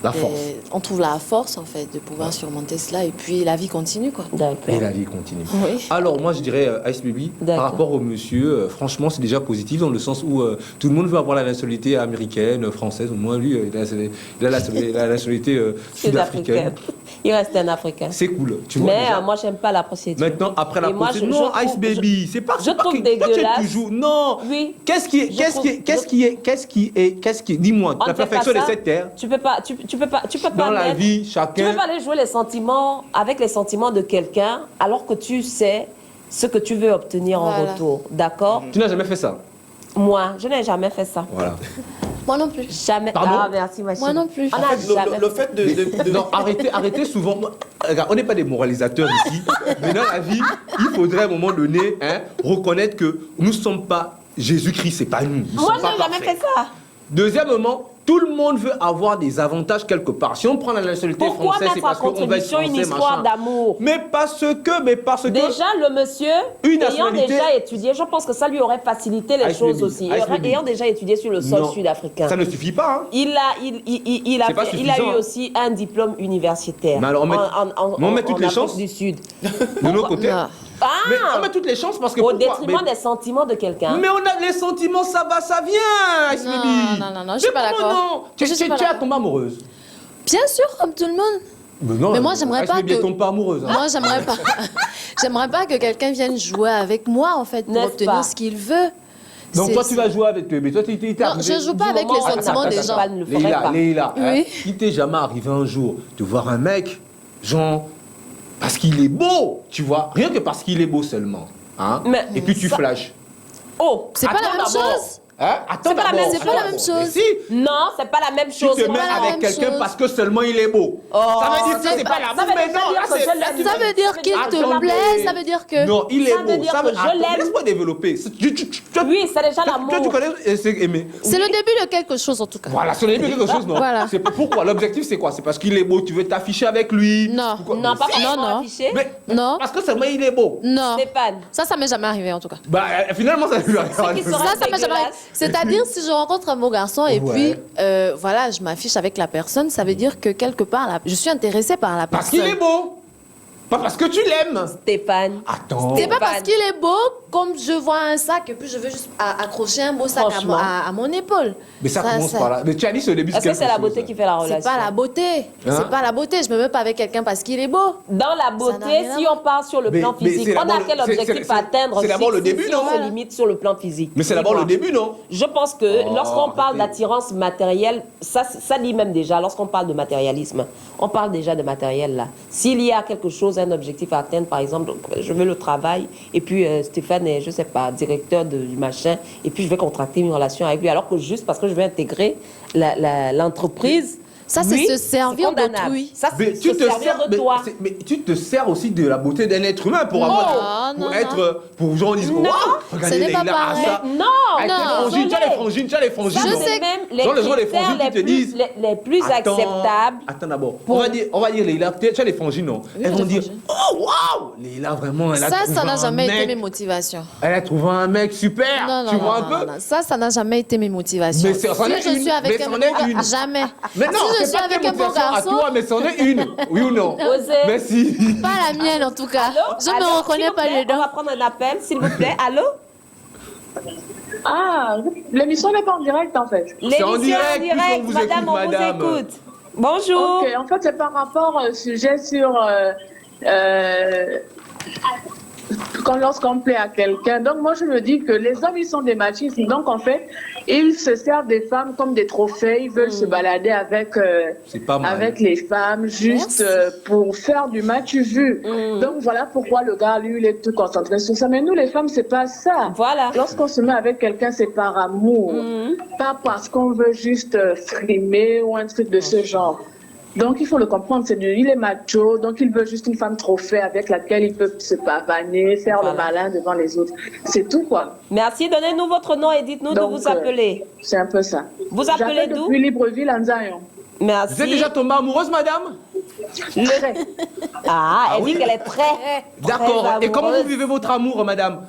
[SPEAKER 2] la force.
[SPEAKER 7] On trouve la force, en fait, de pouvoir surmonter cela. Et puis, la vie continue, quoi.
[SPEAKER 2] Et la vie continue.
[SPEAKER 7] Oui.
[SPEAKER 2] Alors, moi, je dirais, Ice Baby, par rapport au monsieur, franchement, c'est déjà positif dans le sens où tout le monde veut avoir la nationalité américaine, française. Au moins, lui, il a la nationalité sud-africaine.
[SPEAKER 1] Il reste un Africain.
[SPEAKER 2] C'est cool. Tu vois,
[SPEAKER 1] mais
[SPEAKER 2] déjà.
[SPEAKER 1] Moi, j'aime pas la procédure.
[SPEAKER 2] Maintenant, après la procédure, non, Ice Baby, c'est pas...
[SPEAKER 1] Je trouve dégueulasse.
[SPEAKER 2] Non.
[SPEAKER 1] Oui.
[SPEAKER 2] Qu'est-ce qui est... Dis-moi, la perfection de cette terre.
[SPEAKER 1] Tu peux pas
[SPEAKER 2] dans la vie, chacun...
[SPEAKER 1] Tu peux pas aller jouer avec les sentiments de quelqu'un alors que tu sais ce que tu veux obtenir en retour. D'accord?
[SPEAKER 2] Tu n'as jamais fait ça?
[SPEAKER 1] Moi, je n'ai jamais fait ça.
[SPEAKER 2] Voilà.
[SPEAKER 7] Moi non plus.
[SPEAKER 1] Jamais.
[SPEAKER 2] Pardon?
[SPEAKER 1] Ah, merci, ma chérie.
[SPEAKER 7] Moi non plus.
[SPEAKER 3] En fait, le fait de...
[SPEAKER 2] Non, arrêtez souvent. Regarde, on n'est pas des moralisateurs ici. Mais dans la vie, il faudrait à un moment donné reconnaître que nous ne sommes pas Jésus-Christ, c'est pas nous.
[SPEAKER 1] Moi, je n'ai jamais fait ça.
[SPEAKER 2] Deuxièmement, tout le monde veut avoir des avantages quelque part. Si on prend la nationalité française, c'est parce qu'on va être français,
[SPEAKER 1] une histoire d'amour.
[SPEAKER 2] Mais parce que...
[SPEAKER 1] Déjà, le monsieur, ayant déjà étudié, je pense que ça lui aurait facilité les choses aussi. Ayant déjà étudié sur le sol sud-africain.
[SPEAKER 2] Ça ne suffit pas. Hein.
[SPEAKER 1] Il a eu aussi un diplôme universitaire.
[SPEAKER 2] Mais alors, on met toutes les chances
[SPEAKER 1] du Sud.
[SPEAKER 2] De nos côtés. Mais on met toutes les chances parce que...
[SPEAKER 1] Au détriment des sentiments de quelqu'un.
[SPEAKER 2] Mais on a les sentiments, ça va, ça vient, Ice Baby.
[SPEAKER 7] Non, je suis pas d'accord.
[SPEAKER 2] Tu as tombé amoureuse?
[SPEAKER 7] Bien sûr, comme tout le monde. Mais moi, j'aimerais pas que...
[SPEAKER 2] tombe pas amoureuse. Hein.
[SPEAKER 7] Moi, j'aimerais pas... j'aimerais pas que quelqu'un vienne jouer avec moi, en fait, pour obtenir ce qu'il veut.
[SPEAKER 2] Donc toi, tu vas jouer avec eux, mais toi, tu t'es
[SPEAKER 7] Non, je joue pas avec les sentiments des gens.
[SPEAKER 1] Ne le ferait pas.
[SPEAKER 2] Leïla,
[SPEAKER 7] Oui.
[SPEAKER 2] il t'est jamais arrivé un jour de voir un mec, genre, parce qu'il est beau, tu vois, rien que parce qu'il est beau seulement, hein,
[SPEAKER 1] Mais
[SPEAKER 2] et puis tu
[SPEAKER 1] ça-
[SPEAKER 2] flashes.
[SPEAKER 1] Oh,
[SPEAKER 7] C'est pas la
[SPEAKER 2] Attends
[SPEAKER 7] même
[SPEAKER 2] d'abord.
[SPEAKER 7] chose.
[SPEAKER 2] Hein? Attends
[SPEAKER 1] pas la
[SPEAKER 2] d'abord.
[SPEAKER 1] même-
[SPEAKER 7] c'est pas la
[SPEAKER 2] Attends
[SPEAKER 7] même
[SPEAKER 2] d'abord.
[SPEAKER 7] chose.
[SPEAKER 2] Mais si,
[SPEAKER 1] non, c'est pas la même
[SPEAKER 2] tu
[SPEAKER 1] chose.
[SPEAKER 2] te
[SPEAKER 1] C'est
[SPEAKER 2] mets
[SPEAKER 1] pas la
[SPEAKER 2] avec
[SPEAKER 7] même
[SPEAKER 2] quelqu'un
[SPEAKER 7] chose.
[SPEAKER 2] parce que seulement il est beau.
[SPEAKER 1] Oh,
[SPEAKER 2] ça veut dire que
[SPEAKER 1] c'est
[SPEAKER 2] c'est
[SPEAKER 1] pas-
[SPEAKER 2] pas la
[SPEAKER 1] ça
[SPEAKER 2] même
[SPEAKER 1] veut
[SPEAKER 2] mais non,
[SPEAKER 1] dire
[SPEAKER 2] là,
[SPEAKER 1] que
[SPEAKER 2] c'est-
[SPEAKER 1] je
[SPEAKER 2] là,
[SPEAKER 1] l'aime.
[SPEAKER 2] tu
[SPEAKER 7] Ça
[SPEAKER 2] vas-
[SPEAKER 7] veut dire qu'il te
[SPEAKER 2] Attendez.
[SPEAKER 7] plaît, ça veut dire que...
[SPEAKER 2] Non, il est
[SPEAKER 1] Ça veut
[SPEAKER 2] beau.
[SPEAKER 1] dire
[SPEAKER 2] Ça veut
[SPEAKER 1] que je
[SPEAKER 2] Attends,
[SPEAKER 1] l'aime.
[SPEAKER 2] laisse-moi développer.
[SPEAKER 1] Oui, c'est déjà l'amour.
[SPEAKER 2] Toi, tu connais, c'est aimé.
[SPEAKER 7] C'est le début de quelque chose, en tout cas.
[SPEAKER 2] Voilà, c'est le début de quelque chose, non?
[SPEAKER 7] Voilà.
[SPEAKER 2] C'est pourquoi? L'objectif, c'est quoi? C'est parce qu'il est beau, tu veux t'afficher avec lui?
[SPEAKER 7] Non.
[SPEAKER 2] Pourquoi?
[SPEAKER 1] Non, pas
[SPEAKER 2] Mais
[SPEAKER 1] forcément
[SPEAKER 7] non.
[SPEAKER 1] affiché.
[SPEAKER 2] Mais
[SPEAKER 7] Non.
[SPEAKER 2] parce que seulement il est beau.
[SPEAKER 7] Non.
[SPEAKER 1] Stéphane.
[SPEAKER 7] Ça m'est jamais arrivé, en tout cas.
[SPEAKER 2] Bah, finalement, ça lui arrive.
[SPEAKER 1] qui sera-
[SPEAKER 7] Ça m'est jamais arrivé. C'est-à-dire, si je rencontre un beau garçon et
[SPEAKER 2] Ouais.
[SPEAKER 7] puis, voilà, je m'affiche avec la personne, ça veut dire que quelque part, je suis intéressée par la
[SPEAKER 2] Parce
[SPEAKER 7] personne.
[SPEAKER 2] qu'il est beau. Pas parce que tu l'aimes.
[SPEAKER 1] Stéphane.
[SPEAKER 2] Attends.
[SPEAKER 7] C'est pas parce
[SPEAKER 1] Stéphane.
[SPEAKER 7] qu'il est beau, comme je vois un sac et puis je veux juste accrocher un beau sac
[SPEAKER 1] Franchement.
[SPEAKER 7] à mon épaule.
[SPEAKER 2] Mais ça commence par là. Mais tu as dit c'est au début.
[SPEAKER 1] Est-ce que c'est la beauté qui fait la
[SPEAKER 7] C'est
[SPEAKER 1] relation?
[SPEAKER 7] pas la beauté.
[SPEAKER 2] Hein?
[SPEAKER 7] C'est pas la beauté. Je me mets pas avec quelqu'un parce qu'il est beau.
[SPEAKER 1] Dans la
[SPEAKER 7] Ça n'a
[SPEAKER 1] beauté,
[SPEAKER 7] rien à
[SPEAKER 1] si
[SPEAKER 7] voir.
[SPEAKER 1] on part sur le
[SPEAKER 2] Mais-
[SPEAKER 1] plan
[SPEAKER 2] mais
[SPEAKER 1] physique,
[SPEAKER 2] c'est
[SPEAKER 1] on
[SPEAKER 2] d'abord
[SPEAKER 1] a
[SPEAKER 2] le-
[SPEAKER 1] quel
[SPEAKER 2] c'est-
[SPEAKER 1] objectif
[SPEAKER 2] c'est-
[SPEAKER 1] à atteindre
[SPEAKER 2] c'est d'abord le
[SPEAKER 1] si
[SPEAKER 2] début,
[SPEAKER 1] on
[SPEAKER 2] non?
[SPEAKER 1] se limite sur le plan physique.
[SPEAKER 2] Mais c'est d'abord le
[SPEAKER 1] Dis-moi.
[SPEAKER 2] début, non?
[SPEAKER 1] Je pense que
[SPEAKER 2] Oh,
[SPEAKER 1] lorsqu'on parle
[SPEAKER 2] arrêtez.
[SPEAKER 1] d'attirance matérielle, ça dit même déjà, lorsqu'on parle de matérialisme, on parle déjà de matériel là. S'il y a quelque chose, un objectif à atteindre, par exemple, je veux le travail, et puis Stéphane est, je sais pas, directeur du machin, et puis je vais contracter une relation avec lui, alors que juste parce que je vais intégrer l'entreprise.
[SPEAKER 7] Ça, c'est
[SPEAKER 1] oui,
[SPEAKER 7] se servir
[SPEAKER 1] condamnable.
[SPEAKER 7] d'autrui.
[SPEAKER 1] Ça,
[SPEAKER 2] Mais
[SPEAKER 1] c'est se servir de toi.
[SPEAKER 2] mais tu te sers aussi de la beauté d'un être humain pour avoir,
[SPEAKER 7] non,
[SPEAKER 2] pour
[SPEAKER 7] non.
[SPEAKER 2] être, pour gens disent
[SPEAKER 1] Non.
[SPEAKER 2] waouh, regardez
[SPEAKER 7] Ce n'est pas
[SPEAKER 2] Leïla,
[SPEAKER 7] pareil.
[SPEAKER 2] ça.
[SPEAKER 1] Non,
[SPEAKER 2] Avec les frangines, tu as les frangines, tu as les frangines.
[SPEAKER 1] Ça,
[SPEAKER 2] non?
[SPEAKER 1] c'est même les
[SPEAKER 2] Genre, les gens, les
[SPEAKER 1] critères
[SPEAKER 2] frangines qui te disent.
[SPEAKER 1] les plus
[SPEAKER 2] Attends,
[SPEAKER 1] acceptables.
[SPEAKER 2] Attends d'abord. On va dire Leïla, tu as les frangines, non? Elles vont dire oh waouh, Leïla vraiment, elle a trouvé
[SPEAKER 7] Ça n'a
[SPEAKER 2] un
[SPEAKER 7] jamais été
[SPEAKER 2] mec.
[SPEAKER 7] mes motivations.
[SPEAKER 2] Elle a trouvé un mec super.
[SPEAKER 7] Non, non,
[SPEAKER 2] Tu
[SPEAKER 7] non,
[SPEAKER 2] vois un
[SPEAKER 7] non,
[SPEAKER 2] peu?
[SPEAKER 7] non. Ça n'a jamais été mes motivations.
[SPEAKER 2] Mais c'en est
[SPEAKER 7] si je
[SPEAKER 2] une.
[SPEAKER 7] suis avec
[SPEAKER 2] Mais
[SPEAKER 7] un
[SPEAKER 2] c'en
[SPEAKER 7] beau
[SPEAKER 2] est
[SPEAKER 7] garçon,
[SPEAKER 2] une.
[SPEAKER 7] jamais.
[SPEAKER 2] Mais non,
[SPEAKER 7] si je
[SPEAKER 2] c'est
[SPEAKER 7] suis
[SPEAKER 2] pas
[SPEAKER 7] avec
[SPEAKER 2] tes
[SPEAKER 7] un beau
[SPEAKER 2] motivations à
[SPEAKER 7] garçon,
[SPEAKER 2] toi, mais c'en est une. Oui ou non?
[SPEAKER 1] Osez.
[SPEAKER 2] Merci.
[SPEAKER 7] pas la mienne en tout cas. Je
[SPEAKER 1] Allô,
[SPEAKER 7] me reconnais
[SPEAKER 1] s'il vous
[SPEAKER 7] pas
[SPEAKER 1] plaît,
[SPEAKER 7] dedans.
[SPEAKER 1] On va prendre un appel, s'il vous plaît. Allô?
[SPEAKER 8] Ah, l'émission n'est pas en direct en fait.
[SPEAKER 1] L'émission
[SPEAKER 2] en direct, puisqu'on vous
[SPEAKER 1] madame,
[SPEAKER 2] écoute,
[SPEAKER 1] on
[SPEAKER 2] madame.
[SPEAKER 1] vous écoute. Bonjour.
[SPEAKER 8] Ok, en fait c'est par rapport au sujet sur lorsqu'on plaît à quelqu'un. Donc moi je me dis que les hommes ils sont des machistes. Donc en fait ils se servent des femmes comme des trophées. Ils veulent se balader avec
[SPEAKER 2] C'est pas mal.
[SPEAKER 8] avec les femmes juste
[SPEAKER 7] Merci.
[SPEAKER 8] pour faire du match vu. Donc voilà pourquoi le gars lui il est tout concentré sur ça. Mais nous les femmes c'est pas ça.
[SPEAKER 1] Voilà.
[SPEAKER 8] Lorsqu'on se met avec quelqu'un, c'est par amour, pas parce qu'on veut juste frimer ou un truc de ce genre. Donc il faut le comprendre, il est macho, donc il veut juste une femme trophée avec laquelle il peut se pavaner, faire le
[SPEAKER 1] Voilà.
[SPEAKER 8] malin devant les autres. C'est tout quoi.
[SPEAKER 1] Merci. Donnez-nous votre nom et dites-nous d'où
[SPEAKER 8] Donc,
[SPEAKER 1] vous appelez.
[SPEAKER 8] C'est un peu ça.
[SPEAKER 1] Vous appelez
[SPEAKER 8] J'appelle
[SPEAKER 1] d'où?
[SPEAKER 8] depuis Libreville en Zion.
[SPEAKER 1] Merci.
[SPEAKER 2] Vous êtes déjà tombée amoureuse, madame?
[SPEAKER 8] Très.
[SPEAKER 1] Ah, elle
[SPEAKER 2] oui?
[SPEAKER 1] dit qu'elle est très.
[SPEAKER 2] D'accord.
[SPEAKER 1] très
[SPEAKER 2] Et comment vous
[SPEAKER 1] amoureuse.
[SPEAKER 2] vivez votre amour, madame?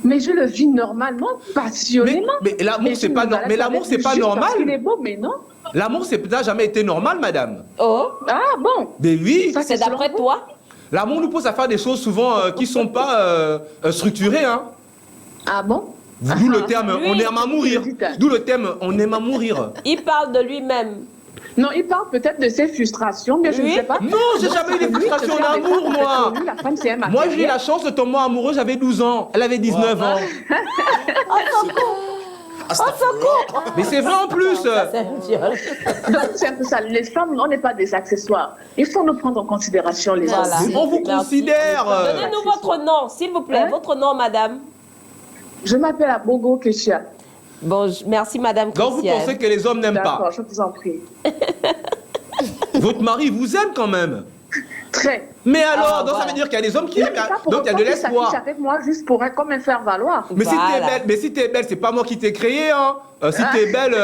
[SPEAKER 8] Mais je le vis normalement, passionnément.
[SPEAKER 2] Mais l'amour, c'est pas
[SPEAKER 8] normal.
[SPEAKER 2] mais l'amour, c'est pas
[SPEAKER 8] Il est
[SPEAKER 2] normal.
[SPEAKER 8] beau, mais non.
[SPEAKER 2] L'amour, ça n'a jamais été normal, madame.
[SPEAKER 1] Oh,
[SPEAKER 8] Ah bon.
[SPEAKER 2] Mais oui.
[SPEAKER 8] Ça,
[SPEAKER 1] c'est d'après
[SPEAKER 8] selon vous?
[SPEAKER 1] toi?
[SPEAKER 2] L'amour nous pousse à faire des choses souvent qui sont pas structurées, hein.
[SPEAKER 8] Ah bon.
[SPEAKER 2] D'où le terme
[SPEAKER 1] lui,
[SPEAKER 2] on aime à mourir. D'où le terme on aime à mourir.
[SPEAKER 1] Il parle de lui-même.
[SPEAKER 8] Non, il parle peut-être de ses frustrations, mais je ne
[SPEAKER 1] Oui.
[SPEAKER 8] sais pas.
[SPEAKER 2] Non, j'ai jamais eu des
[SPEAKER 8] Lui, se
[SPEAKER 2] frustrations
[SPEAKER 8] faire des
[SPEAKER 2] d'amour,
[SPEAKER 8] femmes,
[SPEAKER 2] moi.
[SPEAKER 8] peut-être que lui, la femme, c'est un
[SPEAKER 2] Moi, j'ai eu
[SPEAKER 8] matériel.
[SPEAKER 2] la chance de tomber amoureux, j'avais 12 ans. Elle avait 19 ans. Mais c'est vrai en plus.
[SPEAKER 1] C'est un viol.
[SPEAKER 8] Donc, c'est un peu ça. Les femmes, on n'est pas des accessoires. Il faut nous prendre en considération, les hommes.
[SPEAKER 1] Voilà.
[SPEAKER 2] On vous
[SPEAKER 1] Merci.
[SPEAKER 2] considère.
[SPEAKER 1] Donnez-nous votre nom, s'il vous plaît.
[SPEAKER 8] Hein?
[SPEAKER 1] Votre nom, madame.
[SPEAKER 8] Je m'appelle Abogo Kesha.
[SPEAKER 1] Bon, merci, madame
[SPEAKER 2] Donc vous
[SPEAKER 1] Christiane.
[SPEAKER 2] pensez que les hommes n'aiment pas.
[SPEAKER 8] D'accord, je vous en prie.
[SPEAKER 2] Votre mari vous aime quand même.
[SPEAKER 8] Très.
[SPEAKER 2] Mais alors,
[SPEAKER 1] Ah,
[SPEAKER 2] donc ça
[SPEAKER 1] voilà.
[SPEAKER 2] veut dire qu'il y a des hommes qui
[SPEAKER 8] Il
[SPEAKER 2] aiment.
[SPEAKER 8] n'est pas pour
[SPEAKER 2] Donc il y a de
[SPEAKER 8] autant qu'il
[SPEAKER 2] l'espoir.
[SPEAKER 8] s'affiche avec moi juste pour être comme un faire-valoir.
[SPEAKER 2] Mais si t'es
[SPEAKER 1] Voilà.
[SPEAKER 2] belle, c'est pas moi qui t'ai créé, hein. Si t'es belle,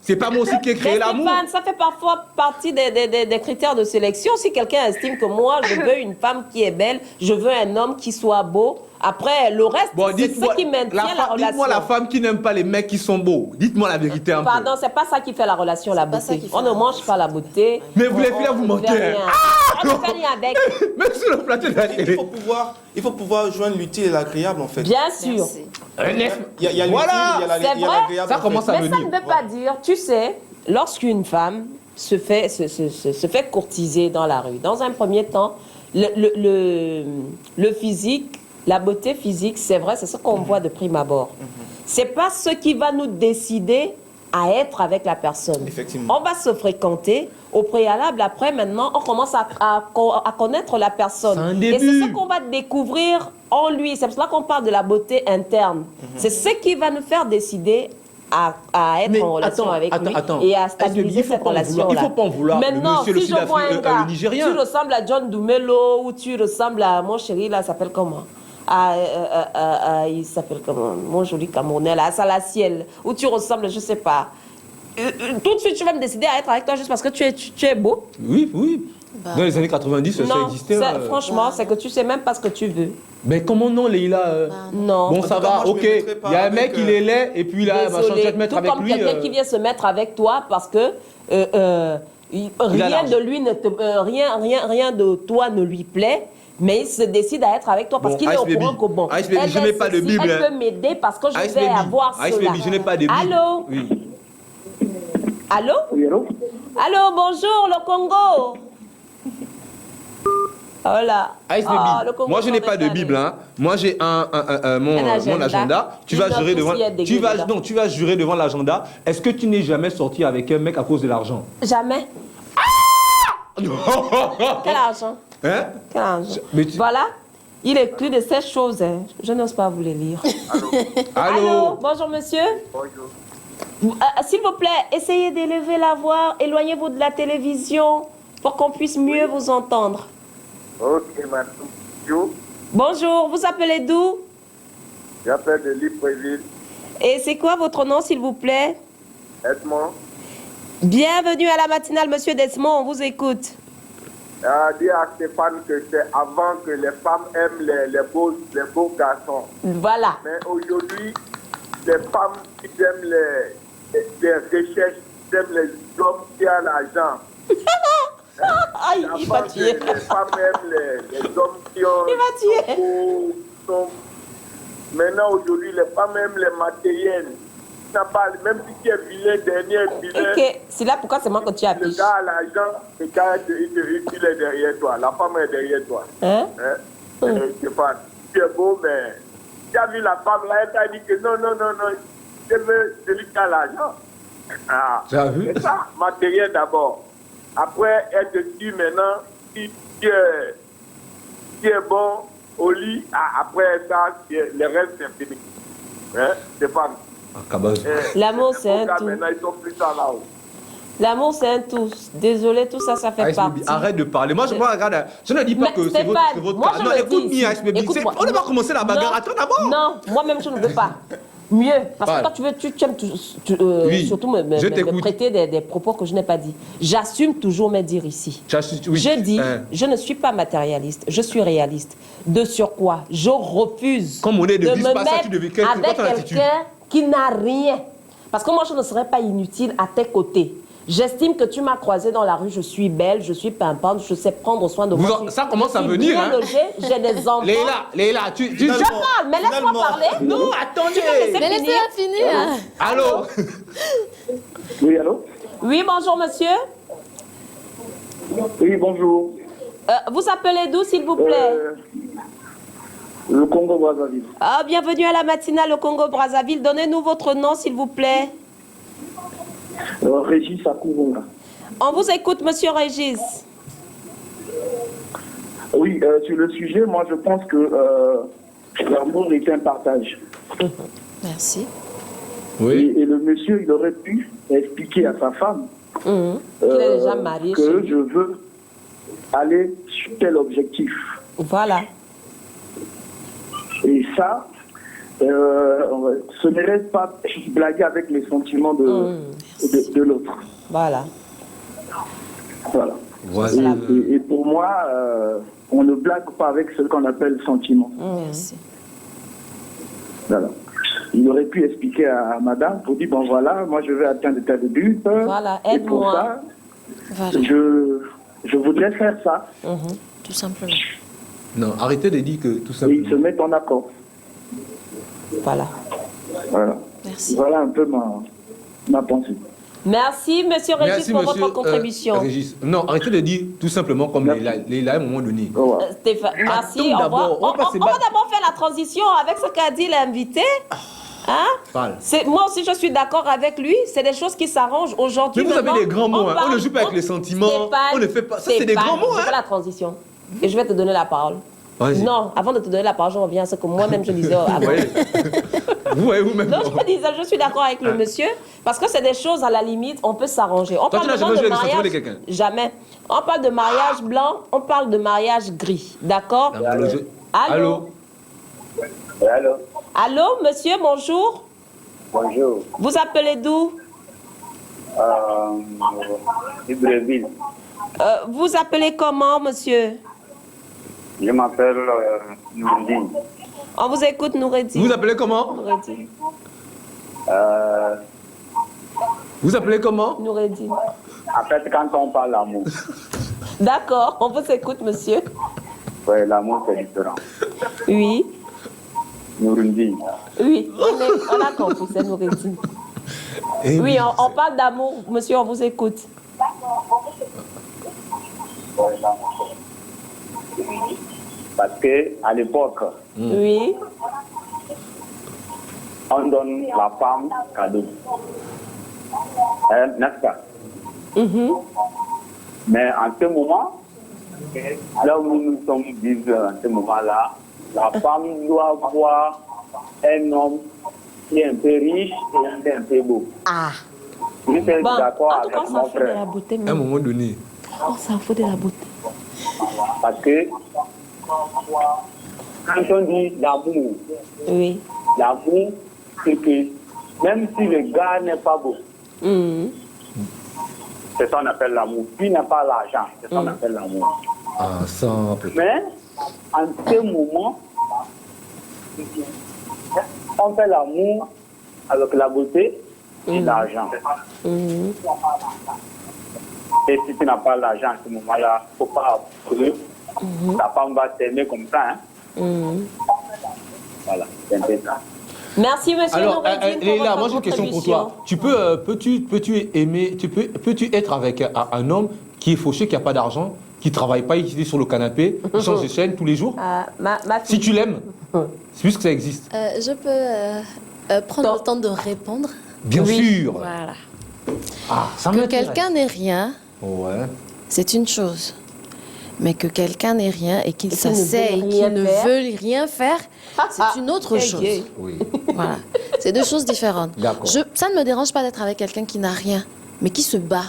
[SPEAKER 2] c'est pas moi aussi qui ai créé
[SPEAKER 1] Mais
[SPEAKER 2] l'amour.
[SPEAKER 1] Stéphane, ça fait parfois partie des critères de sélection. Si quelqu'un estime que moi, je veux une femme qui est belle, je veux un homme qui soit beau, après, le reste,
[SPEAKER 2] Bon,
[SPEAKER 1] c'est ce
[SPEAKER 2] dites-moi
[SPEAKER 1] qui maintient la relation.
[SPEAKER 2] dites-moi la femme qui n'aime pas les mecs qui sont beaux. Dites-moi la vérité un peu.
[SPEAKER 1] Pardon, c'est pas ça qui fait la relation, la
[SPEAKER 7] pas ça
[SPEAKER 1] beauté.
[SPEAKER 7] qui fait
[SPEAKER 1] On ne
[SPEAKER 7] la
[SPEAKER 1] mange pas la beauté.
[SPEAKER 2] Mais vous les filles, vous
[SPEAKER 1] ne
[SPEAKER 2] mentez.
[SPEAKER 1] fait rien. On ne fait rien avec.
[SPEAKER 2] Même sur le plateau de la télé.
[SPEAKER 3] Il faut pouvoir joindre l'utile et l'agréable en fait.
[SPEAKER 1] Bien sûr.
[SPEAKER 7] Merci.
[SPEAKER 3] Il y a l'utile,
[SPEAKER 2] Voilà.
[SPEAKER 3] il y a
[SPEAKER 1] C'est vrai.
[SPEAKER 3] l'agréable.
[SPEAKER 2] Ça
[SPEAKER 3] en fait.
[SPEAKER 2] commence à
[SPEAKER 1] Mais ça
[SPEAKER 2] venir.
[SPEAKER 1] ne veut pas dire, tu sais, lorsqu'une femme se fait courtiser dans la rue, dans un premier temps, le physique La beauté physique, c'est vrai, c'est ce qu'on voit de prime abord. C'est pas ce qui va nous décider à être avec la personne.
[SPEAKER 3] Effectivement.
[SPEAKER 1] On va se fréquenter au préalable. Après, maintenant, on commence à connaître la personne.
[SPEAKER 2] C'est un
[SPEAKER 1] Et c'est
[SPEAKER 2] début.
[SPEAKER 1] ce qu'on va découvrir en lui. C'est pour cela qu'on parle de la beauté interne. C'est ce qui va nous faire décider à être
[SPEAKER 2] Mais
[SPEAKER 1] en relation avec lui et à stabiliser
[SPEAKER 2] il faut
[SPEAKER 1] cette
[SPEAKER 2] pas en vouloir.
[SPEAKER 1] relation-là.
[SPEAKER 2] Il faut pas en vouloir.
[SPEAKER 1] Maintenant,
[SPEAKER 2] le
[SPEAKER 1] si je vois un gars,
[SPEAKER 2] le Nigérien.
[SPEAKER 1] tu ressembles à John Dumelo ou tu ressembles à mon chéri, là, s'appelle comment? Il s'appelle comment? Mon joli Camerounais, là, à Salaciel, ou tu ressembles, je sais pas. Tout de suite, tu vas me décider à être avec toi juste parce que tu es beau?
[SPEAKER 2] Oui, oui. Dans les années 90, ça
[SPEAKER 1] Non,
[SPEAKER 2] existait.
[SPEAKER 1] franchement, c'est que tu sais même pas ce que tu veux.
[SPEAKER 2] Mais comment non, Leïla
[SPEAKER 1] Non.
[SPEAKER 2] Bon, ça
[SPEAKER 3] En tout cas,
[SPEAKER 2] va,
[SPEAKER 3] moi, je
[SPEAKER 2] ok.
[SPEAKER 3] me mettrai pas
[SPEAKER 2] Il y a un
[SPEAKER 3] avec,
[SPEAKER 2] mec, il est laid, et puis là, machin, tu vas te mettre
[SPEAKER 1] Tout
[SPEAKER 2] avec
[SPEAKER 1] comme
[SPEAKER 2] lui.
[SPEAKER 1] quelqu'un qui vient se mettre avec toi parce que rien
[SPEAKER 2] l'argent.
[SPEAKER 1] de lui ne te, rien de toi ne lui plaît. Mais il se décide à être avec toi parce
[SPEAKER 2] Bon,
[SPEAKER 1] qu'il est
[SPEAKER 2] Ice
[SPEAKER 1] au
[SPEAKER 2] Baby.
[SPEAKER 1] courant que bon,
[SPEAKER 2] Ice Baby,
[SPEAKER 1] elle
[SPEAKER 2] je
[SPEAKER 1] est
[SPEAKER 2] n'ai pas de
[SPEAKER 1] sexy,
[SPEAKER 2] Bible,
[SPEAKER 1] elle
[SPEAKER 2] hein.
[SPEAKER 1] peut m'aider parce que je
[SPEAKER 2] Ice
[SPEAKER 1] vais
[SPEAKER 2] Baby.
[SPEAKER 1] avoir
[SPEAKER 2] Ice
[SPEAKER 1] cela.
[SPEAKER 2] Baby, je n'ai pas de Bible.
[SPEAKER 1] Allô?
[SPEAKER 2] Oui.
[SPEAKER 1] Allô?
[SPEAKER 9] Oui, allô?
[SPEAKER 1] Allô, bonjour, le Congo. Voilà.
[SPEAKER 2] Ice
[SPEAKER 1] Ah,
[SPEAKER 2] Baby,
[SPEAKER 1] le Congo
[SPEAKER 2] moi je n'ai
[SPEAKER 1] s'en
[SPEAKER 2] pas de
[SPEAKER 1] est
[SPEAKER 2] Bible, hein. Moi j'ai mon agenda. Tu
[SPEAKER 1] Il
[SPEAKER 2] vas
[SPEAKER 1] note
[SPEAKER 2] jurer
[SPEAKER 1] aussi,
[SPEAKER 2] devant.
[SPEAKER 1] il y a des
[SPEAKER 2] Tu vas,
[SPEAKER 1] agenda.
[SPEAKER 2] non, tu vas jurer devant l'agenda. Est-ce que tu n'es jamais sorti avec un mec à cause de l'argent?
[SPEAKER 1] Jamais. Quel argent?
[SPEAKER 2] Hein?
[SPEAKER 1] Quel argent?
[SPEAKER 2] Mais tu-
[SPEAKER 1] Voilà. Il écrit de ces choses. Hein. Je n'ose pas vous les lire.
[SPEAKER 2] Allô?
[SPEAKER 1] Bonjour, monsieur.
[SPEAKER 9] Bonjour.
[SPEAKER 1] S'il vous plaît, essayez d'élever la voix. Éloignez-vous de la télévision pour qu'on puisse mieux vous entendre.
[SPEAKER 9] Ok, madame. Bonjour.
[SPEAKER 1] Bonjour, vous appelez d'où?
[SPEAKER 9] J'appelle de Libreville.
[SPEAKER 1] Et c'est quoi votre nom, s'il vous plaît?
[SPEAKER 9] Edmond.
[SPEAKER 1] Bienvenue à la matinale, monsieur Desmond. On vous écoute.
[SPEAKER 9] Dis à Stéphane que c'est avant que les femmes aiment les beaux garçons.
[SPEAKER 1] Voilà.
[SPEAKER 9] Mais aujourd'hui, les femmes qui aiment les recherches, qui aiment les hommes qui ont l'argent.
[SPEAKER 1] Aïe, il va
[SPEAKER 9] Avant que
[SPEAKER 1] tuer.
[SPEAKER 9] les femmes aiment les hommes qui ont...
[SPEAKER 1] Il va tuer.
[SPEAKER 9] Maintenant, aujourd'hui, les femmes aiment les matériels. Même si tu es vilain, dernier vilain,
[SPEAKER 1] Ok, c'est là pourquoi c'est moi que tu
[SPEAKER 9] le
[SPEAKER 1] affiches.
[SPEAKER 9] gars a l'argent, le gars il est derrière toi, la femme est derrière toi.
[SPEAKER 1] Hein?
[SPEAKER 9] Stéphane, tu es beau, mais tu as vu la femme là, elle t'a dit que non, je veux celui qui a l'argent. Ah,
[SPEAKER 2] Tu as vu?
[SPEAKER 9] c'est ça, matériel d'abord. Après, elle te dit maintenant, si tu es bon au lit, après ça, le reste c'est fini. Hein, Stéphane?
[SPEAKER 2] Ah, Cabaz.
[SPEAKER 1] L'amour, c'est un
[SPEAKER 9] gars,
[SPEAKER 1] tout.
[SPEAKER 9] maintenant, ils sont plus ça là-haut.
[SPEAKER 1] L'amour, c'est un tout. Désolé, tout ça, ça fait
[SPEAKER 2] Ice Baby,
[SPEAKER 1] partie.
[SPEAKER 2] arrête de parler. Moi, regarde, je ne dis pas
[SPEAKER 1] Mais
[SPEAKER 2] que c'est
[SPEAKER 1] Stéphane,
[SPEAKER 2] votre
[SPEAKER 1] moi,
[SPEAKER 2] cas.
[SPEAKER 1] je
[SPEAKER 2] Non,
[SPEAKER 1] le
[SPEAKER 2] écoute
[SPEAKER 1] dis
[SPEAKER 2] bien,
[SPEAKER 1] ici.
[SPEAKER 2] Ice Baby.
[SPEAKER 1] Écoute-moi.
[SPEAKER 2] On ne va pas commencer la bagarre.
[SPEAKER 1] Non,
[SPEAKER 2] Attends d'abord.
[SPEAKER 1] Non, moi-même, je ne veux pas. Mieux, parce que
[SPEAKER 2] Voilà.
[SPEAKER 1] toi, tu aimes
[SPEAKER 2] Oui,
[SPEAKER 1] surtout me
[SPEAKER 2] je t'écoute.
[SPEAKER 1] prêter des propos que je n'ai pas dit. J'assume toujours mes dires ici.
[SPEAKER 2] Oui.
[SPEAKER 1] Je dis,
[SPEAKER 2] Hein.
[SPEAKER 1] je ne suis pas matérialiste, je suis réaliste. De surcroît, je refuse
[SPEAKER 2] Comme on est de
[SPEAKER 1] de
[SPEAKER 2] vice
[SPEAKER 1] me
[SPEAKER 2] passage, tu
[SPEAKER 1] mettre
[SPEAKER 2] devais- quelle-
[SPEAKER 1] avec
[SPEAKER 2] quelle ton attitude?
[SPEAKER 1] quelqu'un qui n'a rien. Parce que moi, je ne serais pas inutile à tes côtés. J'estime que tu m'as croisée dans la rue, je suis belle, je suis pimpante, je sais prendre soin de moi.
[SPEAKER 2] Ça commence à
[SPEAKER 1] Je suis
[SPEAKER 2] venir,
[SPEAKER 1] bien
[SPEAKER 2] hein.
[SPEAKER 1] logée, j'ai des enfants.
[SPEAKER 2] Léla, tu...
[SPEAKER 1] Je parle, mais laisse-moi
[SPEAKER 3] Finalement.
[SPEAKER 1] parler.
[SPEAKER 2] Non, attendez.
[SPEAKER 1] laisser
[SPEAKER 7] Mais laissez-la finir.
[SPEAKER 2] Allô?
[SPEAKER 9] Oui, allô?
[SPEAKER 1] Oui, bonjour monsieur.
[SPEAKER 9] Oui, bonjour.
[SPEAKER 1] Vous appelez d'où, s'il vous plaît?
[SPEAKER 9] Le Congo-Brazzaville.
[SPEAKER 1] Ah, bienvenue à la matinale au Congo-Brazzaville. Donnez-nous votre nom, s'il vous plaît.
[SPEAKER 9] Régis Akouronga.
[SPEAKER 1] On vous écoute, monsieur Régis.
[SPEAKER 9] Oui, sur le sujet, moi je pense que l'amour est un partage.
[SPEAKER 7] Merci.
[SPEAKER 2] Oui.
[SPEAKER 9] Et le monsieur, il aurait pu expliquer à sa femme
[SPEAKER 1] Il est déjà marié chez
[SPEAKER 9] que
[SPEAKER 1] lui.
[SPEAKER 9] je veux aller sur tel objectif.
[SPEAKER 1] Voilà.
[SPEAKER 9] Et ça, ce ne reste pas blaguer avec les sentiments de l'autre.
[SPEAKER 1] Voilà.
[SPEAKER 9] Voilà.
[SPEAKER 2] Voilà.
[SPEAKER 9] Et pour moi, on ne blague pas avec ce qu'on appelle sentiment.
[SPEAKER 7] Merci.
[SPEAKER 9] Voilà. Il aurait pu expliquer à madame pour dire, bon voilà, moi je vais atteindre tel but.
[SPEAKER 1] Voilà,
[SPEAKER 9] Et pour
[SPEAKER 1] aide-moi.
[SPEAKER 9] ça,
[SPEAKER 7] Voilà,
[SPEAKER 9] je voudrais faire ça.
[SPEAKER 7] tout simplement.
[SPEAKER 2] Non, arrêtez de dire que tout
[SPEAKER 9] Et ils se
[SPEAKER 2] simplement.
[SPEAKER 9] mettent en accord.
[SPEAKER 1] Voilà.
[SPEAKER 9] Voilà.
[SPEAKER 7] Merci.
[SPEAKER 9] Voilà un peu ma pensée.
[SPEAKER 1] Merci, monsieur Régis, pour votre contribution.
[SPEAKER 2] Régis. Non, arrêtez de dire tout simplement comme Leïla à un moment donné.
[SPEAKER 1] Stéphane, merci, au revoir. On va d'abord faire la transition avec ce qu'a dit l'invité. Hein? Moi aussi, je suis d'accord avec lui. C'est des choses qui s'arrangent aujourd'hui.
[SPEAKER 2] Mais vous avez des grands mots. On ne joue pas avec les sentiments. On ne fait pas. Ça, c'est des grands mots.
[SPEAKER 1] Je fais la transition. Et je vais te donner la parole. Non, avant de te donner la parole, je reviens à ce que moi-même je disais avant.
[SPEAKER 2] Vous-même.
[SPEAKER 1] Donc je suis d'accord avec le monsieur, parce que c'est des choses à la limite, on peut s'arranger. On parle de mariage. Jamais. On parle de mariage blanc, on parle de mariage gris. D'accord? Allô?
[SPEAKER 10] Allô?
[SPEAKER 1] Allô, monsieur, bonjour.
[SPEAKER 10] Bonjour.
[SPEAKER 1] Vous appelez d'où?
[SPEAKER 10] Libreville.
[SPEAKER 1] Vous appelez comment, monsieur?
[SPEAKER 10] Je m'appelle Noureddine.
[SPEAKER 1] On vous écoute, Noureddine.
[SPEAKER 2] Vous appelez comment?
[SPEAKER 1] Noureddine.
[SPEAKER 2] Vous appelez comment?
[SPEAKER 1] Noureddine.
[SPEAKER 10] En fait, quand on parle d'amour.
[SPEAKER 1] D'accord, on vous écoute, monsieur.
[SPEAKER 10] Oui, l'amour, c'est différent.
[SPEAKER 1] Oui.
[SPEAKER 10] Noureddine.
[SPEAKER 1] Oui, on a compris, c'est Noureddine. Oui, on parle d'amour, monsieur, on vous écoute.
[SPEAKER 10] Parce qu'à l'époque,
[SPEAKER 1] oui,
[SPEAKER 10] on donne la femme cadeau. N'est-ce pas? Mais en ce moment, là où nous sommes vivants en ce moment-là, la femme doit avoir un homme qui est un peu riche et un peu beau. Je suis d'accord avec mon frère.
[SPEAKER 2] À un moment donné.
[SPEAKER 1] On s'en fout de la beauté.
[SPEAKER 10] Parce que quand on dit l'amour, l'amour, c'est que même si le gars n'est pas beau, c'est ça qu'on appelle l'amour. Puis n'a pas l'argent, c'est ça qu'on appelle l'amour.
[SPEAKER 2] Ah, simple.
[SPEAKER 10] Mais en ce moment, on fait l'amour avec la beauté et l'argent. Et si tu n'as pas l'argent à ce moment-là, il ne faut pas que ta femme va t'aimer comme ça. Voilà, c'est un peu ça.
[SPEAKER 1] Merci, monsieur.
[SPEAKER 2] Alors, Leïla, moi j'ai une question pour toi. Peux-tu être avec un homme qui est fauché, qui n'a pas d'argent, qui ne travaille pas, il est sur le canapé, il change de chaîne tous les jours? Si tu l'aimes, c'est juste que ça existe.
[SPEAKER 7] Je peux prendre le temps de répondre?
[SPEAKER 2] Bien sûr.
[SPEAKER 7] Voilà.
[SPEAKER 2] Ça
[SPEAKER 7] que quelqu'un n'ait rien,
[SPEAKER 1] c'est
[SPEAKER 7] une chose. Mais que quelqu'un n'ait rien et qu'il s'asseye, qu'il ne veut rien faire, c'est une autre chose.
[SPEAKER 2] Oui.
[SPEAKER 7] Voilà. C'est deux choses différentes.
[SPEAKER 2] D'accord.
[SPEAKER 7] Ça ne me dérange pas d'être avec quelqu'un qui n'a rien, mais qui se bat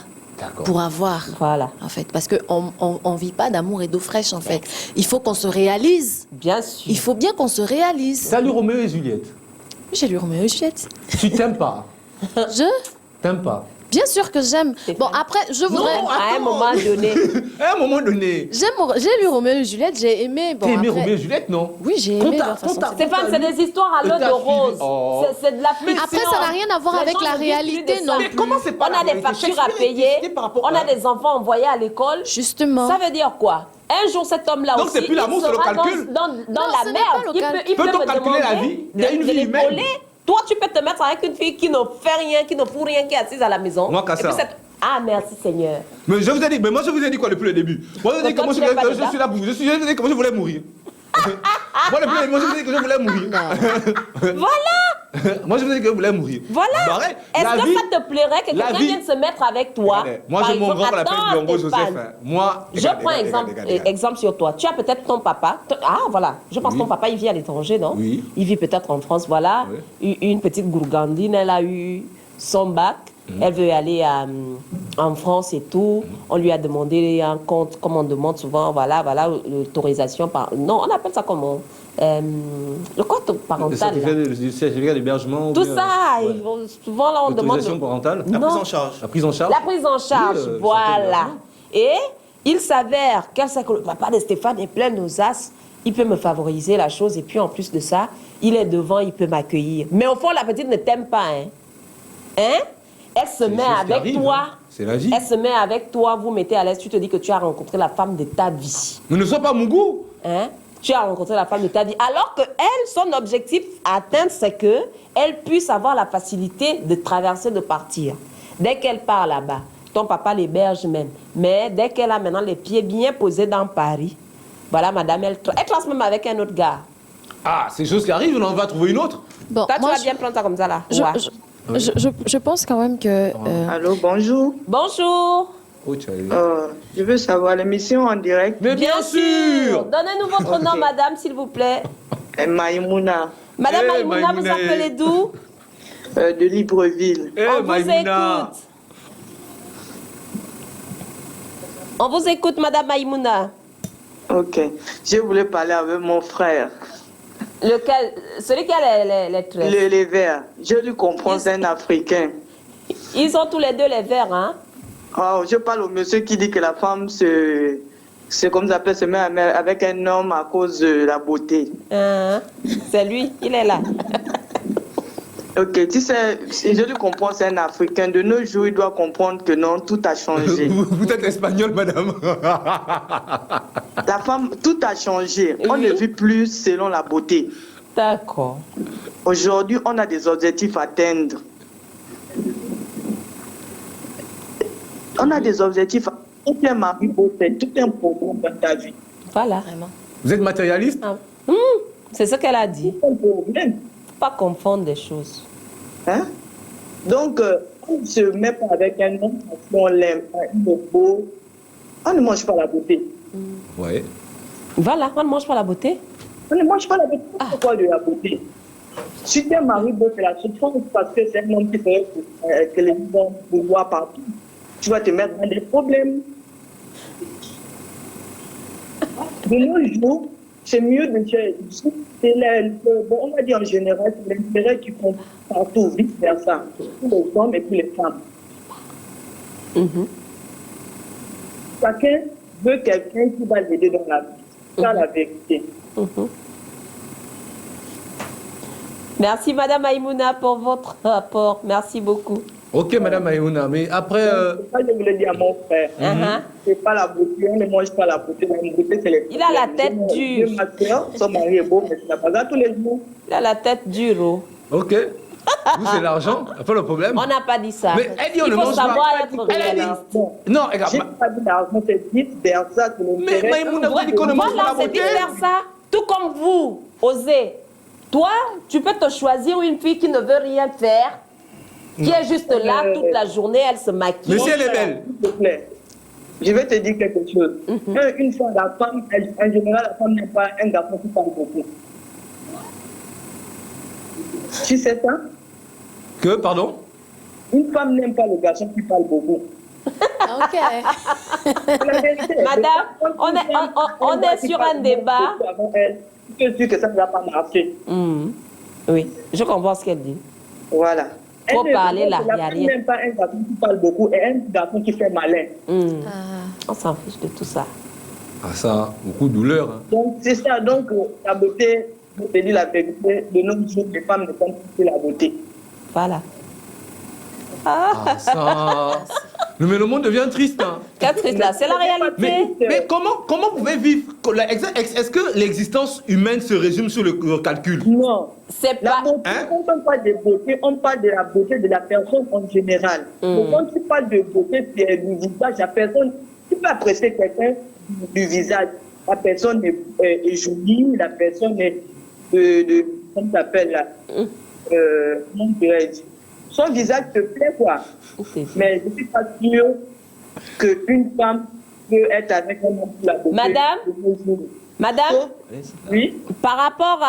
[SPEAKER 7] pour avoir.
[SPEAKER 1] Voilà.
[SPEAKER 7] En fait, parce qu'on ne vit pas d'amour et d'eau fraîche, en fait. Il faut qu'on se réalise.
[SPEAKER 1] Bien sûr.
[SPEAKER 7] Il faut bien qu'on se réalise.
[SPEAKER 2] Salut Roméo et Juliette.
[SPEAKER 7] J'ai lu Roméo et Juliette.
[SPEAKER 2] Tu t'aimes pas? T'aimes pas?
[SPEAKER 7] Bien sûr que j'aime. Bon, après, je voudrais...
[SPEAKER 2] Non,
[SPEAKER 1] à un moment donné.
[SPEAKER 2] À un moment donné.
[SPEAKER 7] J'ai lu Roméo et Juliette, j'ai aimé... Bon,
[SPEAKER 2] t'as aimé Roméo et Juliette, non?
[SPEAKER 7] Oui, j'ai aimé leur façon.
[SPEAKER 1] Stéphane, c'est des histoires à l'eau de rose. C'est de la fiction.
[SPEAKER 7] Après, ça n'a rien à voir avec la réalité, non plus.
[SPEAKER 2] Comment c'est pas
[SPEAKER 1] On a des factures à payer, on a des enfants envoyés à l'école.
[SPEAKER 7] Justement.
[SPEAKER 1] Ça veut dire quoi? Un jour, cet homme-là aussi,
[SPEAKER 2] c'est plus l'amour, c'est le calcul.
[SPEAKER 1] dans la merde. Il peut me
[SPEAKER 2] calculer la vie. Il y a une vie humaine.
[SPEAKER 1] Toi, tu peux te mettre avec une fille qui ne fait rien, qui ne fout rien, qui est assise à la maison.
[SPEAKER 2] Moi, qu'à ça.
[SPEAKER 1] Ah, merci Seigneur.
[SPEAKER 2] Mais je vous ai dit, moi je vous ai dit quoi depuis le début? Moi je vous ai dit que moi je suis là pour vous. Je vous ai dit que moi je voulais mourir. Moi je vous ai dit que je voulais mourir.
[SPEAKER 1] Voilà.
[SPEAKER 2] Moi je vous ai dit que je voulais mourir.
[SPEAKER 1] Voilà. Est-ce que ça te plairait que quelqu'un vienne se mettre avec toi?
[SPEAKER 2] Moi j'ai mon grand qu'on appelle Biongo Joseph. Moi,
[SPEAKER 1] je prends exemple sur toi. Tu as peut-être ton papa. Ah voilà. Je pense que ton papa il vit à l'étranger, non?
[SPEAKER 2] Oui.
[SPEAKER 1] Il vit peut-être en France. Voilà. Une petite gourgandine, elle a eu son bac. Elle veut aller en France et tout. On lui a demandé un compte, comme on demande souvent, voilà, l'autorisation par... Non, on appelle ça comment? Le compte parental.
[SPEAKER 2] Le certificat d'hébergement.
[SPEAKER 1] Tout ça, souvent là on demande...
[SPEAKER 2] L'autorisation parentale.
[SPEAKER 3] La prise en charge.
[SPEAKER 2] La prise en charge.
[SPEAKER 1] La prise en charge, voilà. Et il s'avère que le papa de Stéphane est plein d'audace. Il peut me favoriser la chose et puis en plus de ça, il est devant, il peut m'accueillir. Mais au fond, la petite ne t'aime pas, hein? Elle se met avec toi.
[SPEAKER 2] C'est la vie.
[SPEAKER 1] Elle se met avec toi, vous mettez à l'aise, tu te dis que tu as rencontré la femme de ta vie.
[SPEAKER 2] Mais ne sois pas mon goût.
[SPEAKER 1] Hein? Tu as rencontré la femme de ta vie. Alors que elle, son objectif à atteindre, c'est que elle puisse avoir la facilité de traverser, de partir. Dès qu'elle part là-bas, ton papa l'héberge même. Mais dès qu'elle a maintenant les pieds bien posés dans Paris, voilà, madame, elle classe même avec un autre gars.
[SPEAKER 2] Ah, c'est chose qui arrive, on va trouver une autre.
[SPEAKER 7] Bon,
[SPEAKER 1] Toi, tu
[SPEAKER 7] moi,
[SPEAKER 1] vas bien prendre ça comme ça, là.
[SPEAKER 7] je pense quand même que...
[SPEAKER 11] Allô, bonjour.
[SPEAKER 1] Bonjour.
[SPEAKER 2] Oh, tu
[SPEAKER 11] Je veux savoir l'émission en direct.
[SPEAKER 2] Mais bien sûr.
[SPEAKER 1] Donnez-nous votre nom, madame, s'il vous plaît.
[SPEAKER 11] Maïmouna.
[SPEAKER 1] Madame Maïmouna, vous appelez d'où?
[SPEAKER 11] De Libreville.
[SPEAKER 1] On vous écoute. On vous écoute, madame Maïmouna.
[SPEAKER 11] Ok. Je voulais parler avec mon frère.
[SPEAKER 1] Lequel? Celui qui a les tresses.
[SPEAKER 11] Les verts. Je lui comprends, c'est un Africain.
[SPEAKER 1] Ils ont tous les deux les verts, hein?
[SPEAKER 11] Oh, je parle au monsieur qui dit que la femme c'est comme ça se met avec un homme à cause de la beauté.
[SPEAKER 1] C'est lui, il est là.
[SPEAKER 11] Ok, tu sais, je lui comprends, c'est un Africain. De nos jours, il doit comprendre que non, tout a changé.
[SPEAKER 2] Vous êtes espagnol, madame.
[SPEAKER 11] La femme, tout a changé. On ne vit plus selon la beauté.
[SPEAKER 1] D'accord.
[SPEAKER 11] Aujourd'hui, on a des objectifs à atteindre. On a des objectifs. Tout un mari beau, c'est tout un programme dans ta vie.
[SPEAKER 1] Voilà. Vraiment.
[SPEAKER 2] Vous êtes matérialiste?
[SPEAKER 1] C'est ce qu'elle a dit.
[SPEAKER 11] C'est un problème.
[SPEAKER 1] Faut pas confondre des choses.
[SPEAKER 11] Hein? Donc, on ne se met pas avec un homme parce qu'on l'aime, il est beau. On ne mange pas la beauté.
[SPEAKER 2] Ouais.
[SPEAKER 1] Voilà, on ne mange pas la beauté.
[SPEAKER 11] On ne mange pas la beauté. Pourquoi de la beauté? Si tu es un mari beau, c'est la souffrance parce que c'est un homme qui fait que les gens vous voient partout. Tu vas te mettre dans des problèmes. De nos jours, c'est mieux de faire. Bon, on va dire en général, c'est l'intérêt qui compte partout, vice versa, pour les hommes et pour les femmes. Chacun veut quelqu'un qui va l'aider dans la vie. C'est ça la vérité.
[SPEAKER 1] Merci, madame Maïmouna, pour votre rapport. Merci beaucoup.
[SPEAKER 2] Ok, madame Maïmouna, mais après...
[SPEAKER 11] C'est ça que je voulais dire à mon frère. C'est pas la beauté, on ne mange pas la beauté. La beauté, c'est les...
[SPEAKER 1] Il a la tête dure.
[SPEAKER 11] Ma soeur, son mari est beau, mais c'est pas ça tous les jours.
[SPEAKER 1] Il a la tête dure. Oh.
[SPEAKER 2] Ok. Vous, c'est l'argent, pas le problème.
[SPEAKER 1] On n'a pas dit ça.
[SPEAKER 2] Mais elle dit on
[SPEAKER 1] Il
[SPEAKER 2] ne
[SPEAKER 1] faut
[SPEAKER 2] mange
[SPEAKER 1] savoir
[SPEAKER 2] pas.
[SPEAKER 1] être réaliste.
[SPEAKER 2] Non, regarde.
[SPEAKER 11] J'ai pas dit l'argent, c'est vice versa.
[SPEAKER 2] Mais Maïmouna, vous dites qu'on ne mange pas la
[SPEAKER 1] Voilà, c'est
[SPEAKER 2] beauté.
[SPEAKER 1] vice-versa. Tout comme vous, osez. Toi, tu peux te choisir une fille qui ne veut rien faire, qui est juste là toute la journée, elle se maquille.
[SPEAKER 2] Mais si elle est belle.
[SPEAKER 11] S'il te plaît, je vais te dire quelque chose. Une fois, la femme, en général, la femme n'aime pas un garçon qui parle beaucoup. Tu sais ça?
[SPEAKER 2] Que, pardon?
[SPEAKER 11] Une femme n'aime pas le garçon qui parle beaucoup.
[SPEAKER 7] Ok.
[SPEAKER 11] La vérité,
[SPEAKER 1] Madame, on est sur un débat.
[SPEAKER 11] Je suis sûre que ça ne va pas marcher.
[SPEAKER 1] Oui, je comprends ce qu'elle dit.
[SPEAKER 11] Voilà.
[SPEAKER 1] Trop parler là, il n'y a
[SPEAKER 11] La femme
[SPEAKER 1] rien.
[SPEAKER 11] n'aime pas un garçon qui parle beaucoup et un garçon qui fait malin.
[SPEAKER 1] On s'en fiche de tout ça.
[SPEAKER 2] Ah ça, beaucoup de douleur. Hein.
[SPEAKER 11] Donc c'est ça, donc la beauté, je te dis la vérité, de nos jours, les femmes ne font plus la beauté.
[SPEAKER 1] Voilà.
[SPEAKER 2] Ah ça... Mais le monde devient triste. Hein.
[SPEAKER 1] Quel triste là, c'est la réalité.
[SPEAKER 2] Mais comment vous pouvez vivre? Est-ce que l'existence humaine se résume sur le calcul?
[SPEAKER 11] Non.
[SPEAKER 1] C'est
[SPEAKER 11] La
[SPEAKER 1] pas...
[SPEAKER 11] beauté, quand on parle de beauté, on parle de la beauté de la personne en général. Donc, quand tu parles de beauté du visage, la personne, tu peux apprécier quelqu'un du visage. La personne est jolie, la personne est comment ça s'appelle là? Comment dirais-je? Son visage te plaît, quoi. Mais je ne suis pas sûre qu'une femme peut être avec un homme pour la beauté.
[SPEAKER 1] Madame,
[SPEAKER 11] oui?
[SPEAKER 1] Par rapport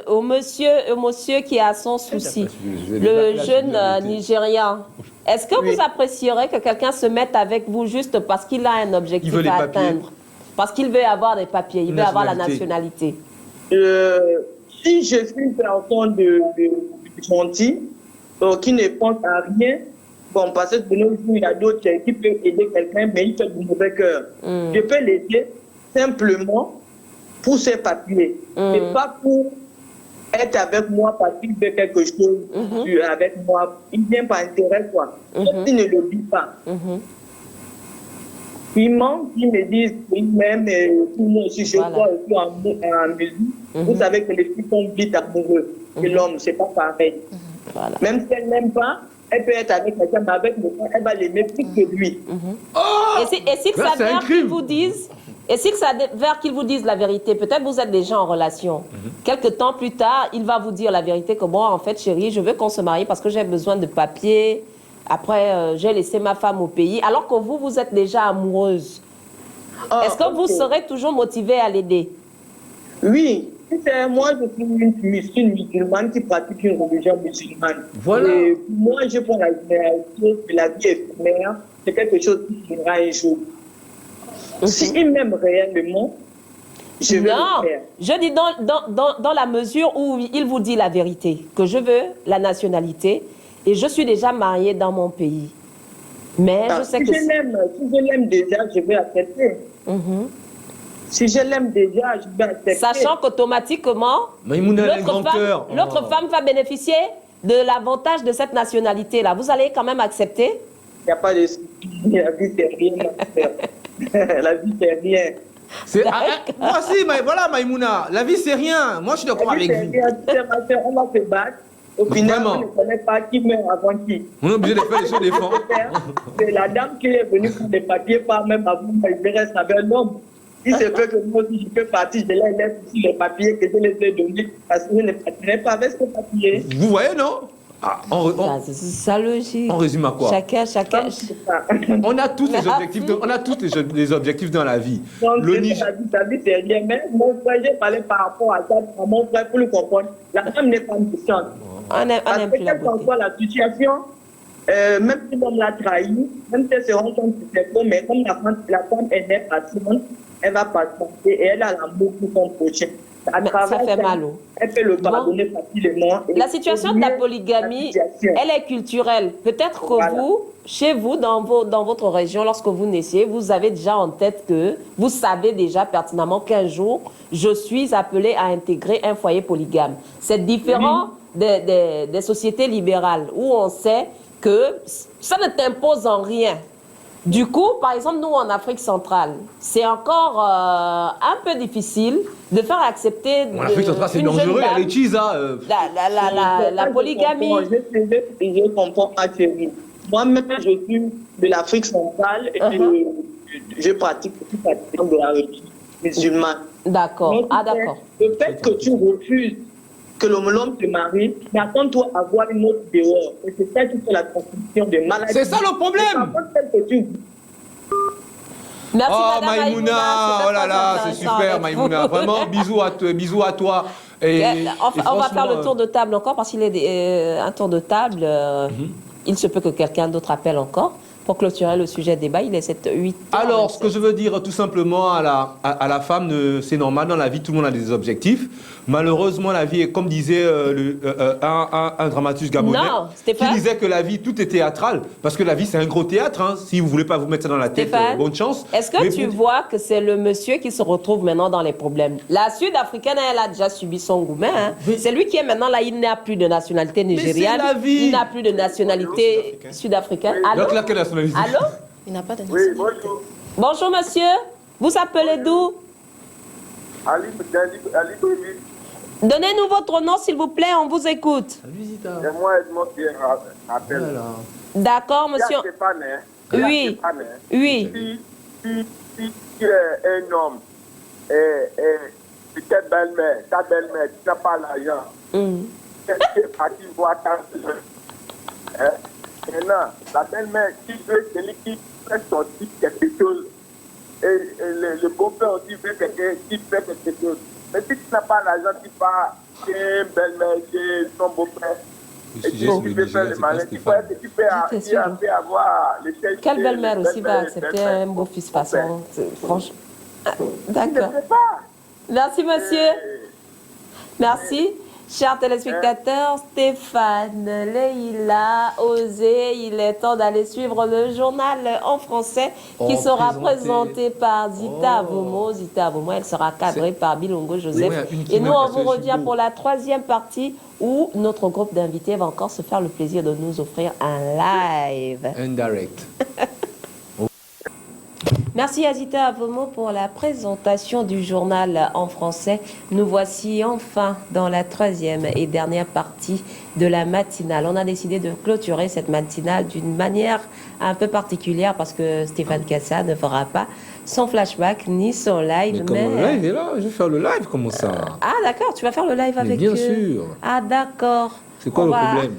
[SPEAKER 1] au monsieur qui a son souci, le jeune Nigérian, est-ce que vous apprécierez que quelqu'un se mette avec vous juste parce qu'il a un objectif à atteindre? Parce qu'il veut avoir des papiers, il veut avoir la nationalité.
[SPEAKER 11] Si je suis une personne de gentille, qui ne pense à rien, bon, parce que de nos jours, il y a d'autres qui peuvent aider quelqu'un, mais il fait du mauvais cœur. Je peux l'aider simplement pour ses papiers, et pas pour être avec moi parce qu'il veut quelque chose avec moi. Il vient par intérêt, quoi. Il ne le dit pas. Il manque, ils me disent, même moi aussi, je crois aussi en musique. Vous savez que les filles sont vite amoureux. Et l'homme, c'est pas pareil. Même si elle n'aime pas, Elle peut être avec quelqu'un, mais avec le temps, elle va l'aimer plus que lui.
[SPEAKER 1] Et si
[SPEAKER 2] Là,
[SPEAKER 1] ça
[SPEAKER 2] c'est un
[SPEAKER 1] s'avère
[SPEAKER 2] crime.
[SPEAKER 1] qu'ils vous disent, et si ça s'avère qu'ils vous disent la vérité, peut-être vous êtes déjà en relation. Quelque temps plus tard, il va vous dire la vérité que moi, en fait, chérie, je veux qu'on se marie parce que j'ai besoin de papiers. Après, j'ai laissé ma femme au pays. Alors que vous, vous êtes déjà amoureuse. Est-ce que vous serez toujours motivée à l'aider?
[SPEAKER 11] Oui. Moi, je suis une musulmane qui pratique une religion musulmane.
[SPEAKER 2] Voilà.
[SPEAKER 11] Et moi, je prends la généralité que la vie éphémère, c'est quelque chose qui finira un jour. S'il m'aime réellement, je vais
[SPEAKER 1] Non,
[SPEAKER 11] le faire.
[SPEAKER 1] je dis dans la mesure où il vous dit la vérité, que je veux la nationalité et je suis déjà mariée dans mon pays. Mais je sais
[SPEAKER 11] Si
[SPEAKER 1] que...
[SPEAKER 11] je l'aime déjà, je vais accepter. Si je l'aime déjà, je vais accepter.
[SPEAKER 1] Sachant qu'automatiquement,
[SPEAKER 2] Maïmouna, elle a un grand cœur.
[SPEAKER 1] l'autre femme va bénéficier de l'avantage de cette nationalité-là. Vous allez quand même accepter?
[SPEAKER 11] Il n'y a pas de souci. La vie, c'est rien. Ma sœur. La vie, c'est rien.
[SPEAKER 2] Moi aussi, voilà Maïmouna, la vie c'est rien. Moi je suis d'accord avec vous.
[SPEAKER 11] Ma sœur, on va se battre. Au final, on ne connaît pas qui meurt avant qui.
[SPEAKER 2] On est obligé de faire les choses des fois.
[SPEAKER 11] C'est la dame qui est venue pour des papiers, pas même avant, elle reste avec un homme. Il se peut que moi aussi je peux partir, je les laisse aussi les papiers que je les ai donnés parce que je ne partirai pas avec ces papiers.
[SPEAKER 2] Vous voyez, non?
[SPEAKER 1] C'est ça logique.
[SPEAKER 2] On résume à quoi?
[SPEAKER 1] Chacun.
[SPEAKER 2] On a tous les objectifs, on a tous les objectifs dans la vie.
[SPEAKER 11] Donc, sa vie, c'est rien. Mais mon frère, j'ai parlé par rapport à ça, à mon frère, pour le comprendre. La femme n'est pas méchante. Parce que quelle qu'en soit la situation, même si l'homme l'a trahi, même si elle se rend compte que c'est faux, mais comme la femme elle n'est pas patiente, elle va patienter et elle a l'amour pour son prochain.
[SPEAKER 1] Ça fait mal.
[SPEAKER 11] Elle peut le pardonner facilement.
[SPEAKER 1] La situation de la polygamie, elle est culturelle. Peut-être que vous, chez vous, dans votre région, lorsque vous naissiez, vous avez déjà en tête que vous savez déjà pertinemment qu'un jour, je suis appelé à intégrer un foyer polygame. C'est différent des sociétés libérales où on sait que ça ne t'impose en rien. Du coup, par exemple, nous, en Afrique centrale, c'est encore un peu difficile de faire accepter...
[SPEAKER 2] En Afrique centrale, c'est dangereux, il y a les cheese,
[SPEAKER 1] la polygamie.
[SPEAKER 11] Je comprends ma chérie. Moi-même, je suis de l'Afrique centrale et je pratique de la religion musulmane.
[SPEAKER 1] D'accord, d'accord.
[SPEAKER 11] Le fait que tu refuses que l'homme se marie, mais attends-toi à voir une autre dehors. Et c'est ça qui fait la transmission de maladies.
[SPEAKER 2] C'est ça le problème.
[SPEAKER 1] Merci,
[SPEAKER 2] oh Maïmouna, oh là là, c'est super Maïmouna. Vraiment, bisous à toi. Et
[SPEAKER 1] on va faire le tour de table encore parce qu'il est un tour de table. Il se peut que quelqu'un d'autre appelle encore. Pour clôturer le sujet de débat, il est 7-8.
[SPEAKER 2] Alors, ce que je veux dire tout simplement à la femme, c'est normal, dans la vie, tout le monde a des objectifs. Malheureusement, la vie est, comme disait un dramaturge gabonais, qui disait que la vie, tout est théâtral. Parce que la vie, c'est un gros théâtre. Hein. Si vous ne voulez pas vous mettre ça dans la tête, bonne chance.
[SPEAKER 1] Est-ce que tu vois que c'est le monsieur qui se retrouve maintenant dans les problèmes? La Sud-Africaine, elle a déjà subi son gourmet. Hein. C'est lui qui est maintenant là, il n'a plus de nationalité nigériane. Il n'a plus de nationalité sud-africaine. Allô? Allô?
[SPEAKER 7] Il n'a pas de nationalité.
[SPEAKER 9] Oui, bonjour.
[SPEAKER 1] Bonjour monsieur. Vous appelez d'où?
[SPEAKER 9] Ali Brigitte.
[SPEAKER 1] Donnez-nous votre nom s'il vous plaît, on vous écoute.
[SPEAKER 9] C'est moi Edmond qui appelle.
[SPEAKER 1] D'accord monsieur. Oui. Oui.
[SPEAKER 9] Si tu es un homme et ta belle-mère, tu n'as pas l'argent, tu es parti voir ta soeur. Maintenant, la belle-mère qui veut celui qui fait sortir quelque chose, et le beau-père aussi veut quelqu'un qui fait quelque chose. Mais si tu n'as pas l'argent, tu pars chez une belle-mère, chez son beau-père, et tu veux faire le malin, tu peux avoir le chèque.
[SPEAKER 1] Quelle belle-mère aussi va accepter un beau-fils façon? Franchement. D'accord. Merci monsieur. Merci. Chers téléspectateurs, Stéphane, Leïla, Osé, il est temps d'aller suivre le journal en français qui sera présenté par Zita Avomo. Zita Avomo, elle sera cadrée par Bilongo Joseph. Et nous, on vous revient pour la troisième partie où notre groupe d'invités va encore se faire le plaisir de nous offrir un live.
[SPEAKER 2] Indirect.
[SPEAKER 1] Merci Azita Avomo pour la présentation du journal en français. Nous voici enfin dans la troisième et dernière partie de la matinale. On a décidé de clôturer cette matinale d'une manière un peu particulière parce que Stéphane Cassa ne fera pas son flashback ni son live.
[SPEAKER 2] Mais comment le live est là? Je vais faire le live, comment ça?
[SPEAKER 1] Ah d'accord, tu vas faire le live avec
[SPEAKER 2] bien
[SPEAKER 1] eux.
[SPEAKER 2] sûr.
[SPEAKER 1] Ah d'accord.
[SPEAKER 2] C'est quoi le problème?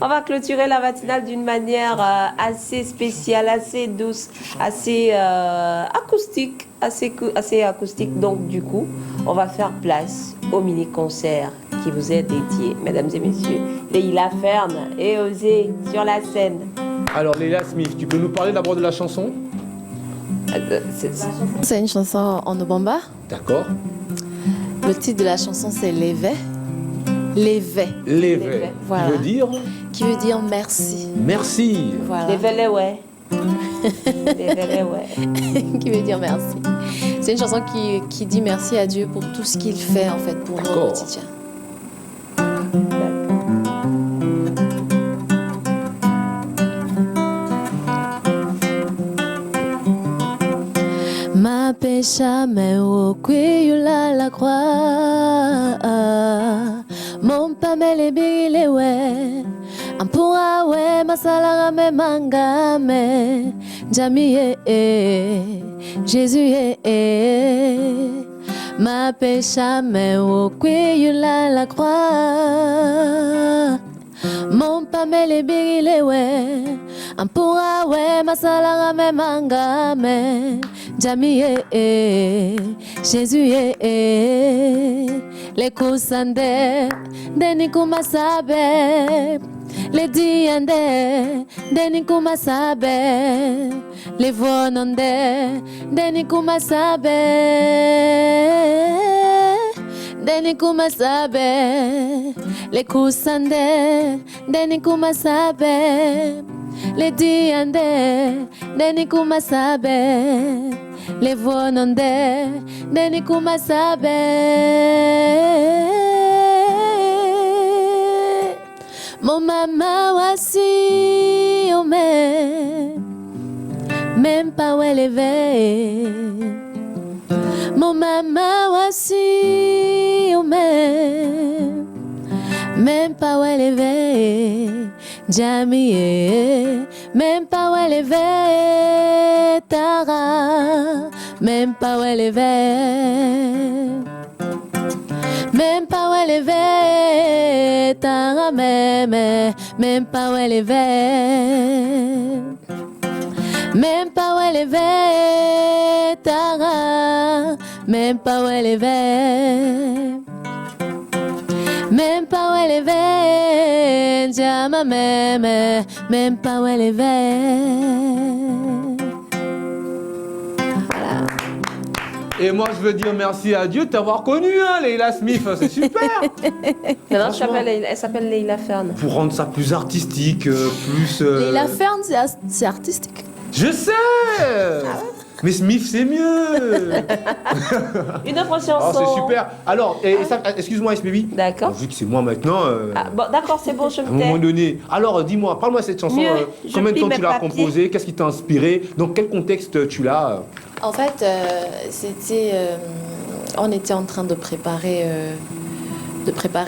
[SPEAKER 1] On va clôturer la matinale d'une manière assez spéciale, assez douce, assez acoustique, assez acoustique. Donc du coup, on va faire place au mini-concert qui vous est dédié, mesdames et messieurs. Leila Fern et Osé sur la scène.
[SPEAKER 2] Alors Leila Smith, tu peux nous parler d'abord de la chanson?
[SPEAKER 7] C'est une chanson en Obamba.
[SPEAKER 2] D'accord.
[SPEAKER 7] Le titre de la chanson, c'est Lévé. Lévé.
[SPEAKER 2] Lévé.
[SPEAKER 7] Voilà.
[SPEAKER 2] Qui veut dire
[SPEAKER 7] merci.
[SPEAKER 2] Merci.
[SPEAKER 7] Voilà.
[SPEAKER 1] Lévé, ouais. Lévé, ouais.
[SPEAKER 7] Qui veut dire merci. C'est une chanson qui dit merci à Dieu pour tout ce qu'il fait en fait pour nous au quotidien. Ma pécha me au la la croix. Mon pamele bile we. Ampura we masala me mangame. Jamie Jésus ma pécha me au la croix. Mon pamele bile we. Ampura we masala me mangame. Jamie Jésus les kusande deni kumasabe les diande deni kumasabe les vononde deni kumasabe deni kumasabe les kusande deni kumasabe les diande deni kumasabe les vononde deni kumasabe mon maman wasi ome même pas où elle est mon maman wasi ome même pas où elle est Jamie même pas où elle est Tara même pas où elle est même pas où elle est Tara même pas où elle est même pas où elle est Tara même pas où elle est même pas où elle est Jama même pas où elle est voilà.
[SPEAKER 2] Et moi, je veux dire merci à Dieu de t'avoir connu, hein, Leila Smith, c'est super.
[SPEAKER 1] Non, elle s'appelle Leila Fern.
[SPEAKER 2] Pour rendre ça plus artistique, plus...
[SPEAKER 7] Leila Fern, c'est artistique.
[SPEAKER 2] Je sais. Mais Smith, c'est mieux.
[SPEAKER 1] Une autre chanson.
[SPEAKER 2] Oh, c'est super. Alors, excuse-moi, SBB.
[SPEAKER 1] D'accord.
[SPEAKER 2] Vu que c'est moi maintenant...
[SPEAKER 1] bon, d'accord, c'est bon, je me tais.
[SPEAKER 2] À un moment donné. Alors, dis-moi, parle-moi de cette chanson. Combien de temps tu l'as composée? Qu'est-ce qui t'a inspiré? Dans quel contexte tu l'as
[SPEAKER 7] En fait, c'était... on était en train de préparer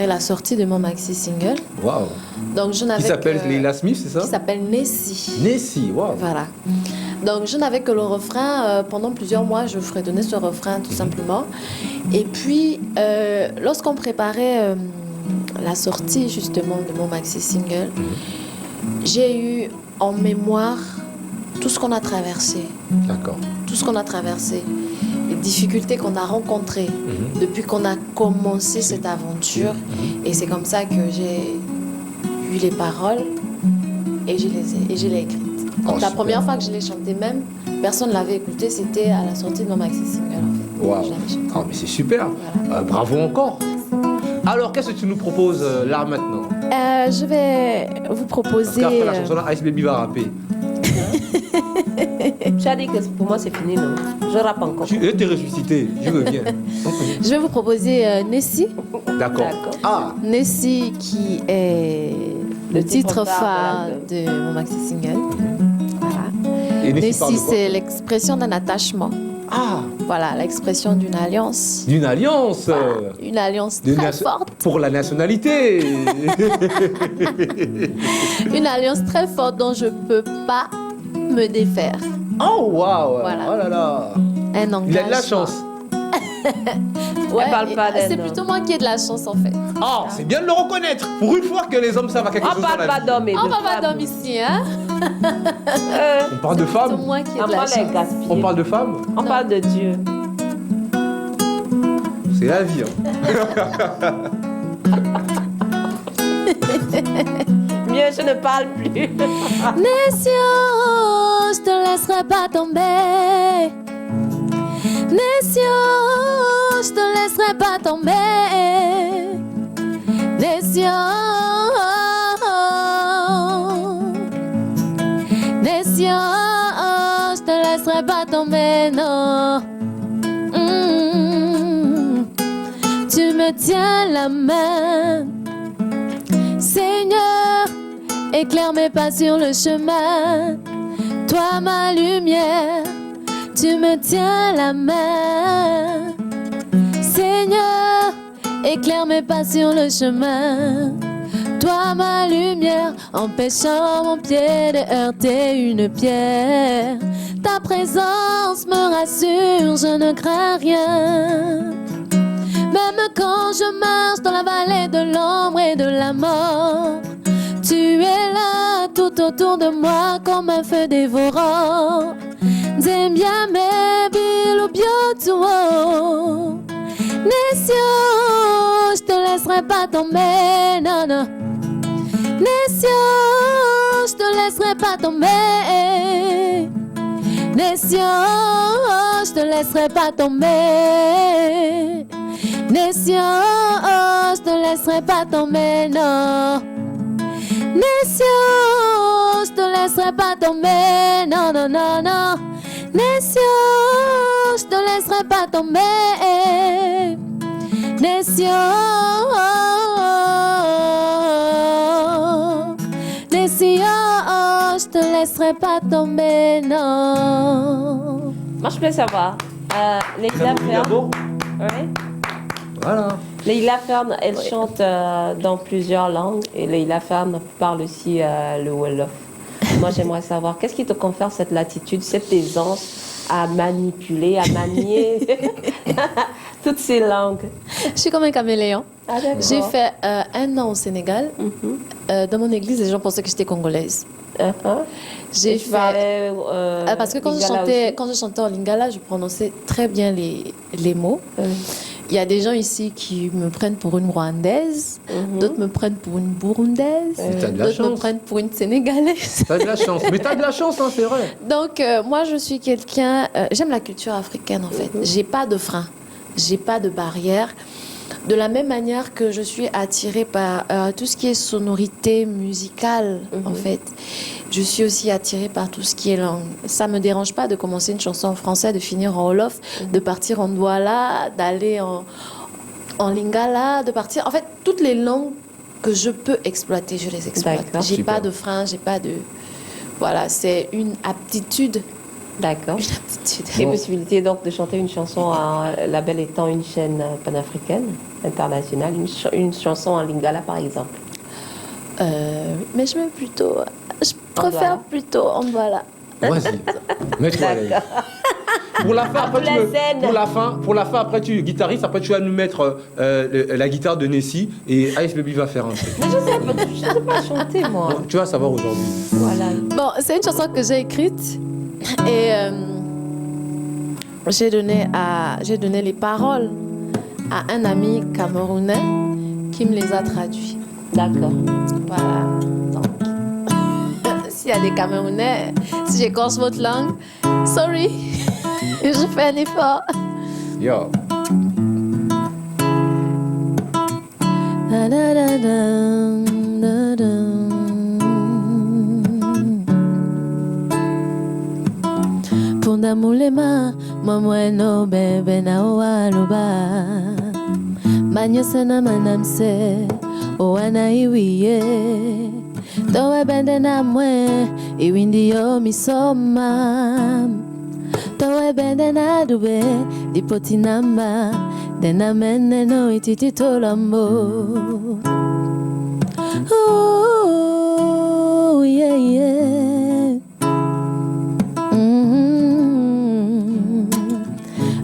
[SPEAKER 7] la sortie de mon maxi single.
[SPEAKER 2] Waouh.
[SPEAKER 7] Donc, je n'avais
[SPEAKER 2] qui s'appelle Leila Smith, c'est ça?
[SPEAKER 7] Qui s'appelle Nessie.
[SPEAKER 2] Nessie, waouh.
[SPEAKER 7] Voilà. Donc, je n'avais que le refrain. Pendant plusieurs mois, je fredonnais ce refrain, tout simplement. Et puis, lorsqu'on préparait la sortie, justement, de mon maxi single, j'ai eu en mémoire tout ce qu'on a traversé.
[SPEAKER 2] D'accord.
[SPEAKER 7] Tout ce qu'on a traversé. Les difficultés qu'on a rencontrées depuis qu'on a commencé cette aventure. Et c'est comme ça que j'ai eu les paroles et je l'ai écrite. Donc, la première fois que je l'ai chantée même, personne ne l'avait écoutée, c'était à la sortie de mon maxi single en fait.
[SPEAKER 2] Waouh. Ah, mais c'est super. Voilà. Bravo encore. Alors, qu'est-ce que tu nous proposes là maintenant?
[SPEAKER 7] Je vais vous proposer...
[SPEAKER 2] Parce qu'après la chanson là, Ice Baby va rapper.
[SPEAKER 1] Tu as dit que pour moi c'est fini, non? Je rappe encore.
[SPEAKER 2] Tu es ressuscité, je veux bien.
[SPEAKER 7] Je vais vous proposer Nessie.
[SPEAKER 2] D'accord. Ah.
[SPEAKER 7] Nessie qui est le titre phare de mon maxi single. Voilà.
[SPEAKER 2] Et Nessie parle de
[SPEAKER 7] Nessie,
[SPEAKER 2] quoi?
[SPEAKER 7] c'est l'expression d'un attachement.
[SPEAKER 2] Ah,
[SPEAKER 7] Voilà, l'expression d'une alliance.
[SPEAKER 2] d'une alliance.
[SPEAKER 7] Voilà, une alliance
[SPEAKER 2] De
[SPEAKER 7] très
[SPEAKER 2] nation-
[SPEAKER 7] forte.
[SPEAKER 2] Pour la nationalité.
[SPEAKER 7] Une alliance très forte dont je peux pas me défaire.
[SPEAKER 2] Oh, waouh.
[SPEAKER 7] Voilà.
[SPEAKER 2] Oh là là.
[SPEAKER 7] Un engagement.
[SPEAKER 2] Il a de la chance.
[SPEAKER 7] Ouais,
[SPEAKER 1] Elle parle pas
[SPEAKER 7] c'est
[SPEAKER 1] d'elle,
[SPEAKER 7] plutôt moi qui ai de la chance en fait.
[SPEAKER 2] Oh, c'est bien de le reconnaître. Pour une fois que les hommes savent à quelque
[SPEAKER 1] On
[SPEAKER 2] chose dans
[SPEAKER 1] parle
[SPEAKER 2] la
[SPEAKER 1] pas
[SPEAKER 2] vie.
[SPEAKER 1] d'hommes et de
[SPEAKER 7] On va pas
[SPEAKER 1] femmes.
[SPEAKER 7] dormir ici, hein?
[SPEAKER 2] On parle de
[SPEAKER 7] C'est
[SPEAKER 2] femmes.
[SPEAKER 7] moi qui ai
[SPEAKER 1] On
[SPEAKER 7] de la
[SPEAKER 1] parle
[SPEAKER 7] chance.
[SPEAKER 1] de gaspiller.
[SPEAKER 2] On parle de femmes.
[SPEAKER 1] On parle de Dieu.
[SPEAKER 2] C'est la vie. Hein.
[SPEAKER 1] Mieux, je ne parle plus.
[SPEAKER 4] Nation, je te laisserai pas tomber. Nation, je te laisserai pas tomber. Nation, Nation, je te laisserai pas tomber, non. Tu me tiens la main, Seigneur, éclaire mes pas sur le chemin. Toi ma lumière, tu me tiens la main. Seigneur, éclaire mes pas sur le chemin. Toi ma lumière, empêchant mon pied de heurter une pierre. Ta présence me rassure, je ne crains rien. Même quand je marche dans la vallée de l'ombre et de la mort, tu es là tout autour de moi comme un feu dévorant. Zembiame bilo biotuo. Nation, je te laisserai pas tomber, non, non. Nation, je te laisserai pas tomber. Nation, je te laisserai pas tomber. Nation, je te laisserai pas tomber, non. Nation, je te laisserai pas tomber, non, non, non, non. Nation, je te laisserai pas tomber. Nation, Nation, je te laisserai pas tomber, non.
[SPEAKER 1] Moi, je voulais savoir. Leïla Fern. Ouais.
[SPEAKER 2] Voilà.
[SPEAKER 1] Leïla Fern, elle chante dans plusieurs langues. Et Leïla Fern parle aussi le Wolof. Moi, j'aimerais savoir, qu'est-ce qui te confère cette latitude, cette aisance à manipuler, à manier toutes ces langues?
[SPEAKER 7] Je suis comme un caméléon.
[SPEAKER 1] Ah, d'accord.
[SPEAKER 7] J'ai fait 1 an au Sénégal. Dans mon église, les gens pensaient que j'étais congolaise. J'ai fait... parce que quand je chantais en lingala, je prononçais très bien les mots. Il y a des gens ici qui me prennent pour une Rwandaise, d'autres me prennent pour une Burundaise, d'autres me prennent pour une Sénégalaise.
[SPEAKER 2] T'as de la chance. Mais t'as de la chance, hein, c'est vrai.
[SPEAKER 7] Donc, moi, je suis quelqu'un... j'aime la culture africaine, en fait. J'ai pas de frein, j'ai pas de barrière. De la même manière que je suis attirée par tout ce qui est sonorité musicale, en fait, je suis aussi attirée par tout ce qui est langue. Ça ne me dérange pas de commencer une chanson en français, de finir en Wolof, de partir en Douala, d'aller en Lingala, de partir... En fait, toutes les langues que je peux exploiter, je les exploite. J'ai
[SPEAKER 2] Super.
[SPEAKER 7] pas de frein, j'ai pas de... Voilà, c'est une aptitude.
[SPEAKER 1] D'accord.
[SPEAKER 7] Une aptitude.
[SPEAKER 1] Et possibilité donc de chanter une chanson, La Belle étant une chaîne panafricaine, internationale, une chanson en lingala par exemple.
[SPEAKER 7] Mais je préfère plutôt en Douala.
[SPEAKER 2] Vas-y, mets-toi à l'aise. Pour la fin, après, pour la fin, après tu guitariste, après tu vas nous mettre la guitare de Nessie et Ice Baby va faire un truc.
[SPEAKER 1] Mais je sais pas chanter moi.
[SPEAKER 2] Bon, tu vas savoir aujourd'hui.
[SPEAKER 1] Voilà.
[SPEAKER 7] Bon, c'est une chanson que j'ai écrite et j'ai donné les paroles à un ami camerounais qui me les a traduits.
[SPEAKER 1] D'accord.
[SPEAKER 7] Voilà. Donc, s'il y a des Camerounais, si j'écorche votre langue, sorry, je fais un effort.
[SPEAKER 2] Yo.
[SPEAKER 4] Da, da, da, da, da. Punda mulema, mamweno bebe na owaluba. Banyo sana manamse, owana iwiye. Towe bende na mwe iwindi yo misoma Towe bende na dube dipoti namba Dena mene no ititi tolambo Ooh, yeah, yeah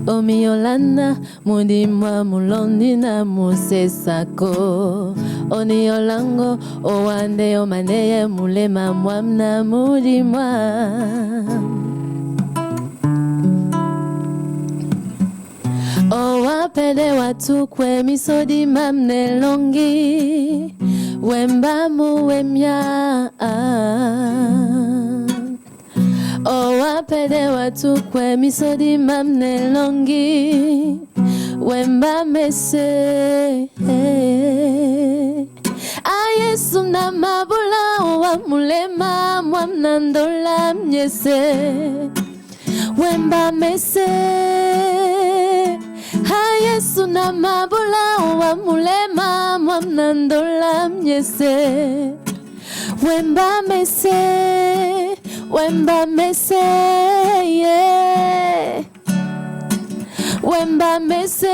[SPEAKER 4] Omi Yolanda, mudi mwa mulondi na musesako Oni Yolango, owande omaneye mulema mwamna mudi mwa Owapede watukwe misodi mamne longi Wemba muwemya Owapede watukwe misodi mamne longi Wemba mese Ayesu na mabula wa mulema mwamnandola mnyese Wemba mese Ayesu na mabula wa mulema mwamnandola mnyese Wemba mese Wemba mese, yeah. Wemba mese,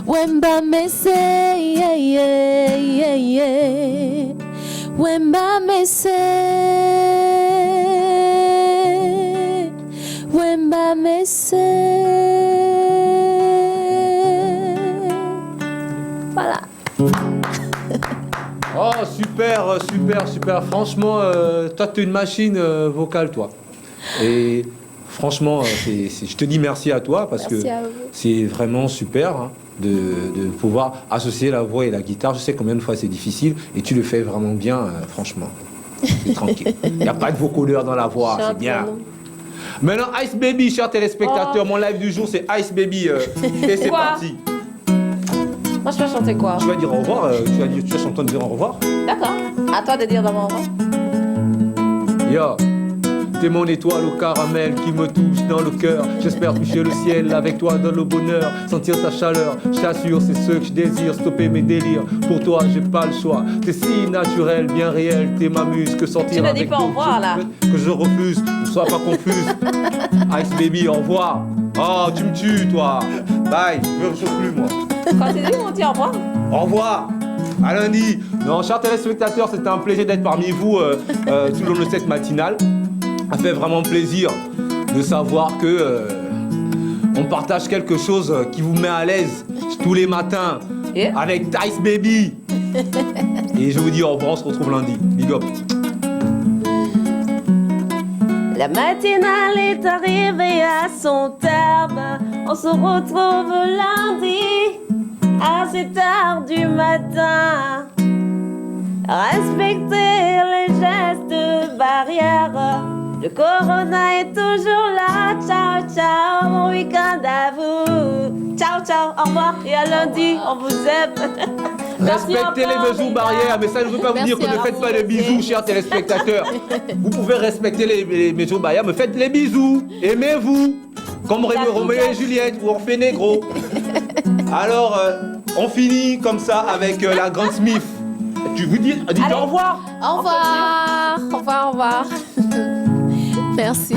[SPEAKER 4] Wemba mese, yeah, yeah, yeah, yeah. Wemba mese, Wemba mese. Voilà.
[SPEAKER 2] Oh, super, super, super. Franchement, toi, tu es une machine vocale, toi. Et franchement, je te dis merci à toi parce
[SPEAKER 7] Merci
[SPEAKER 2] que c'est vraiment super hein, de pouvoir associer la voix et la guitare. Je sais combien de fois c'est difficile et tu le fais vraiment bien, franchement. C'est tranquille. Il n'y a pas de vocodeur dans la voix, c'est bien. Maintenant, Ice Baby, chers téléspectateurs, mon live du jour, c'est Ice Baby. Et c'est parti.
[SPEAKER 1] Moi, je peux chanter quoi?
[SPEAKER 2] Tu vas dire au revoir, tu vas chanter de dire au revoir.
[SPEAKER 1] D'accord. À toi de dire d'abord au revoir.
[SPEAKER 2] Yo, t'es mon étoile au caramel qui me touche dans le cœur. J'espère toucher le ciel avec toi dans le bonheur. Sentir ta chaleur, je t'assure, c'est ce que je désire. Stopper mes délires, pour toi j'ai pas le choix. T'es si naturel, bien réel, t'es ma muse. Que sortir
[SPEAKER 1] Tu ne
[SPEAKER 2] avec
[SPEAKER 1] dis pas au revoir là.
[SPEAKER 2] Que je refuse, ne sois pas confuse. Ice Baby, au revoir. Oh, tu me tues toi. Bye, je ne veux plus moi.
[SPEAKER 1] Continue, on dit au revoir.
[SPEAKER 2] Au revoir. À lundi. Non, chers téléspectateurs, c'était un plaisir d'être parmi vous tout le long de cette matinale. Ça fait vraiment plaisir de savoir que on partage quelque chose qui vous met à l'aise tous les matins avec Ice Baby. Et je vous dis au revoir, on se retrouve lundi. Big up.
[SPEAKER 1] La matinale est arrivée à son terme. On se retrouve lundi à 7h du matin. Respectez les gestes barrières. Le corona est toujours là. Ciao, ciao, bon week-end à vous. Ciao, ciao, au revoir et à lundi, on vous aime.
[SPEAKER 2] Respectez les mesures barrières, mais ça ne veut pas vous dire que ne faites pas de bisous, chers téléspectateurs. Vous pouvez respecter les mesures barrières, mais faites les bisous. Aimez-vous, comme Roméo et Juliette ou Orphée Négro. Alors, on finit comme ça avec la grande Smith. Tu vous dis au revoir.
[SPEAKER 4] Au revoir. Au revoir, au revoir. Merci.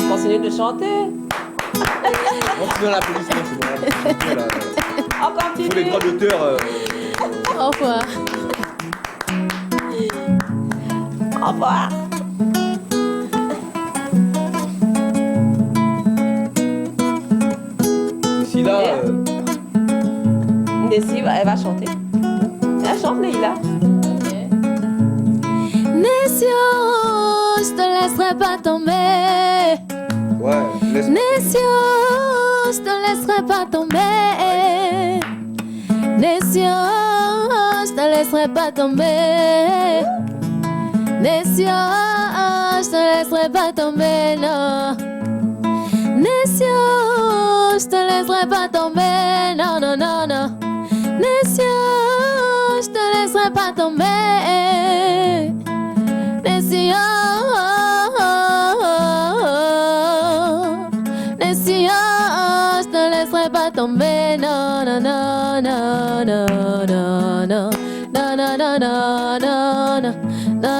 [SPEAKER 1] Continuez de chanter.
[SPEAKER 2] Continuez l'applaudissement, c'est bon.
[SPEAKER 1] On continue.
[SPEAKER 2] Pour les droits d'auteur.
[SPEAKER 4] Au revoir.
[SPEAKER 1] Au revoir.
[SPEAKER 2] Ici là.
[SPEAKER 1] Nessie, elle va chanter. Elle chante, Leïla.
[SPEAKER 4] Nessio, je te laisserai pas tomber.
[SPEAKER 2] Ouais,
[SPEAKER 4] Nessio, je te laisserai pas tomber. Nessio, je te laisserai pas tomber. Nessio, je te laisserai pas tomber, non. Nessio, je te laisserai pas tomber, non, non, non, non. Nessio, je te laisserai pas tomber. Nessio, Nessio, je te laisserai pas tomber, non, non, non, non, non, non. na na na na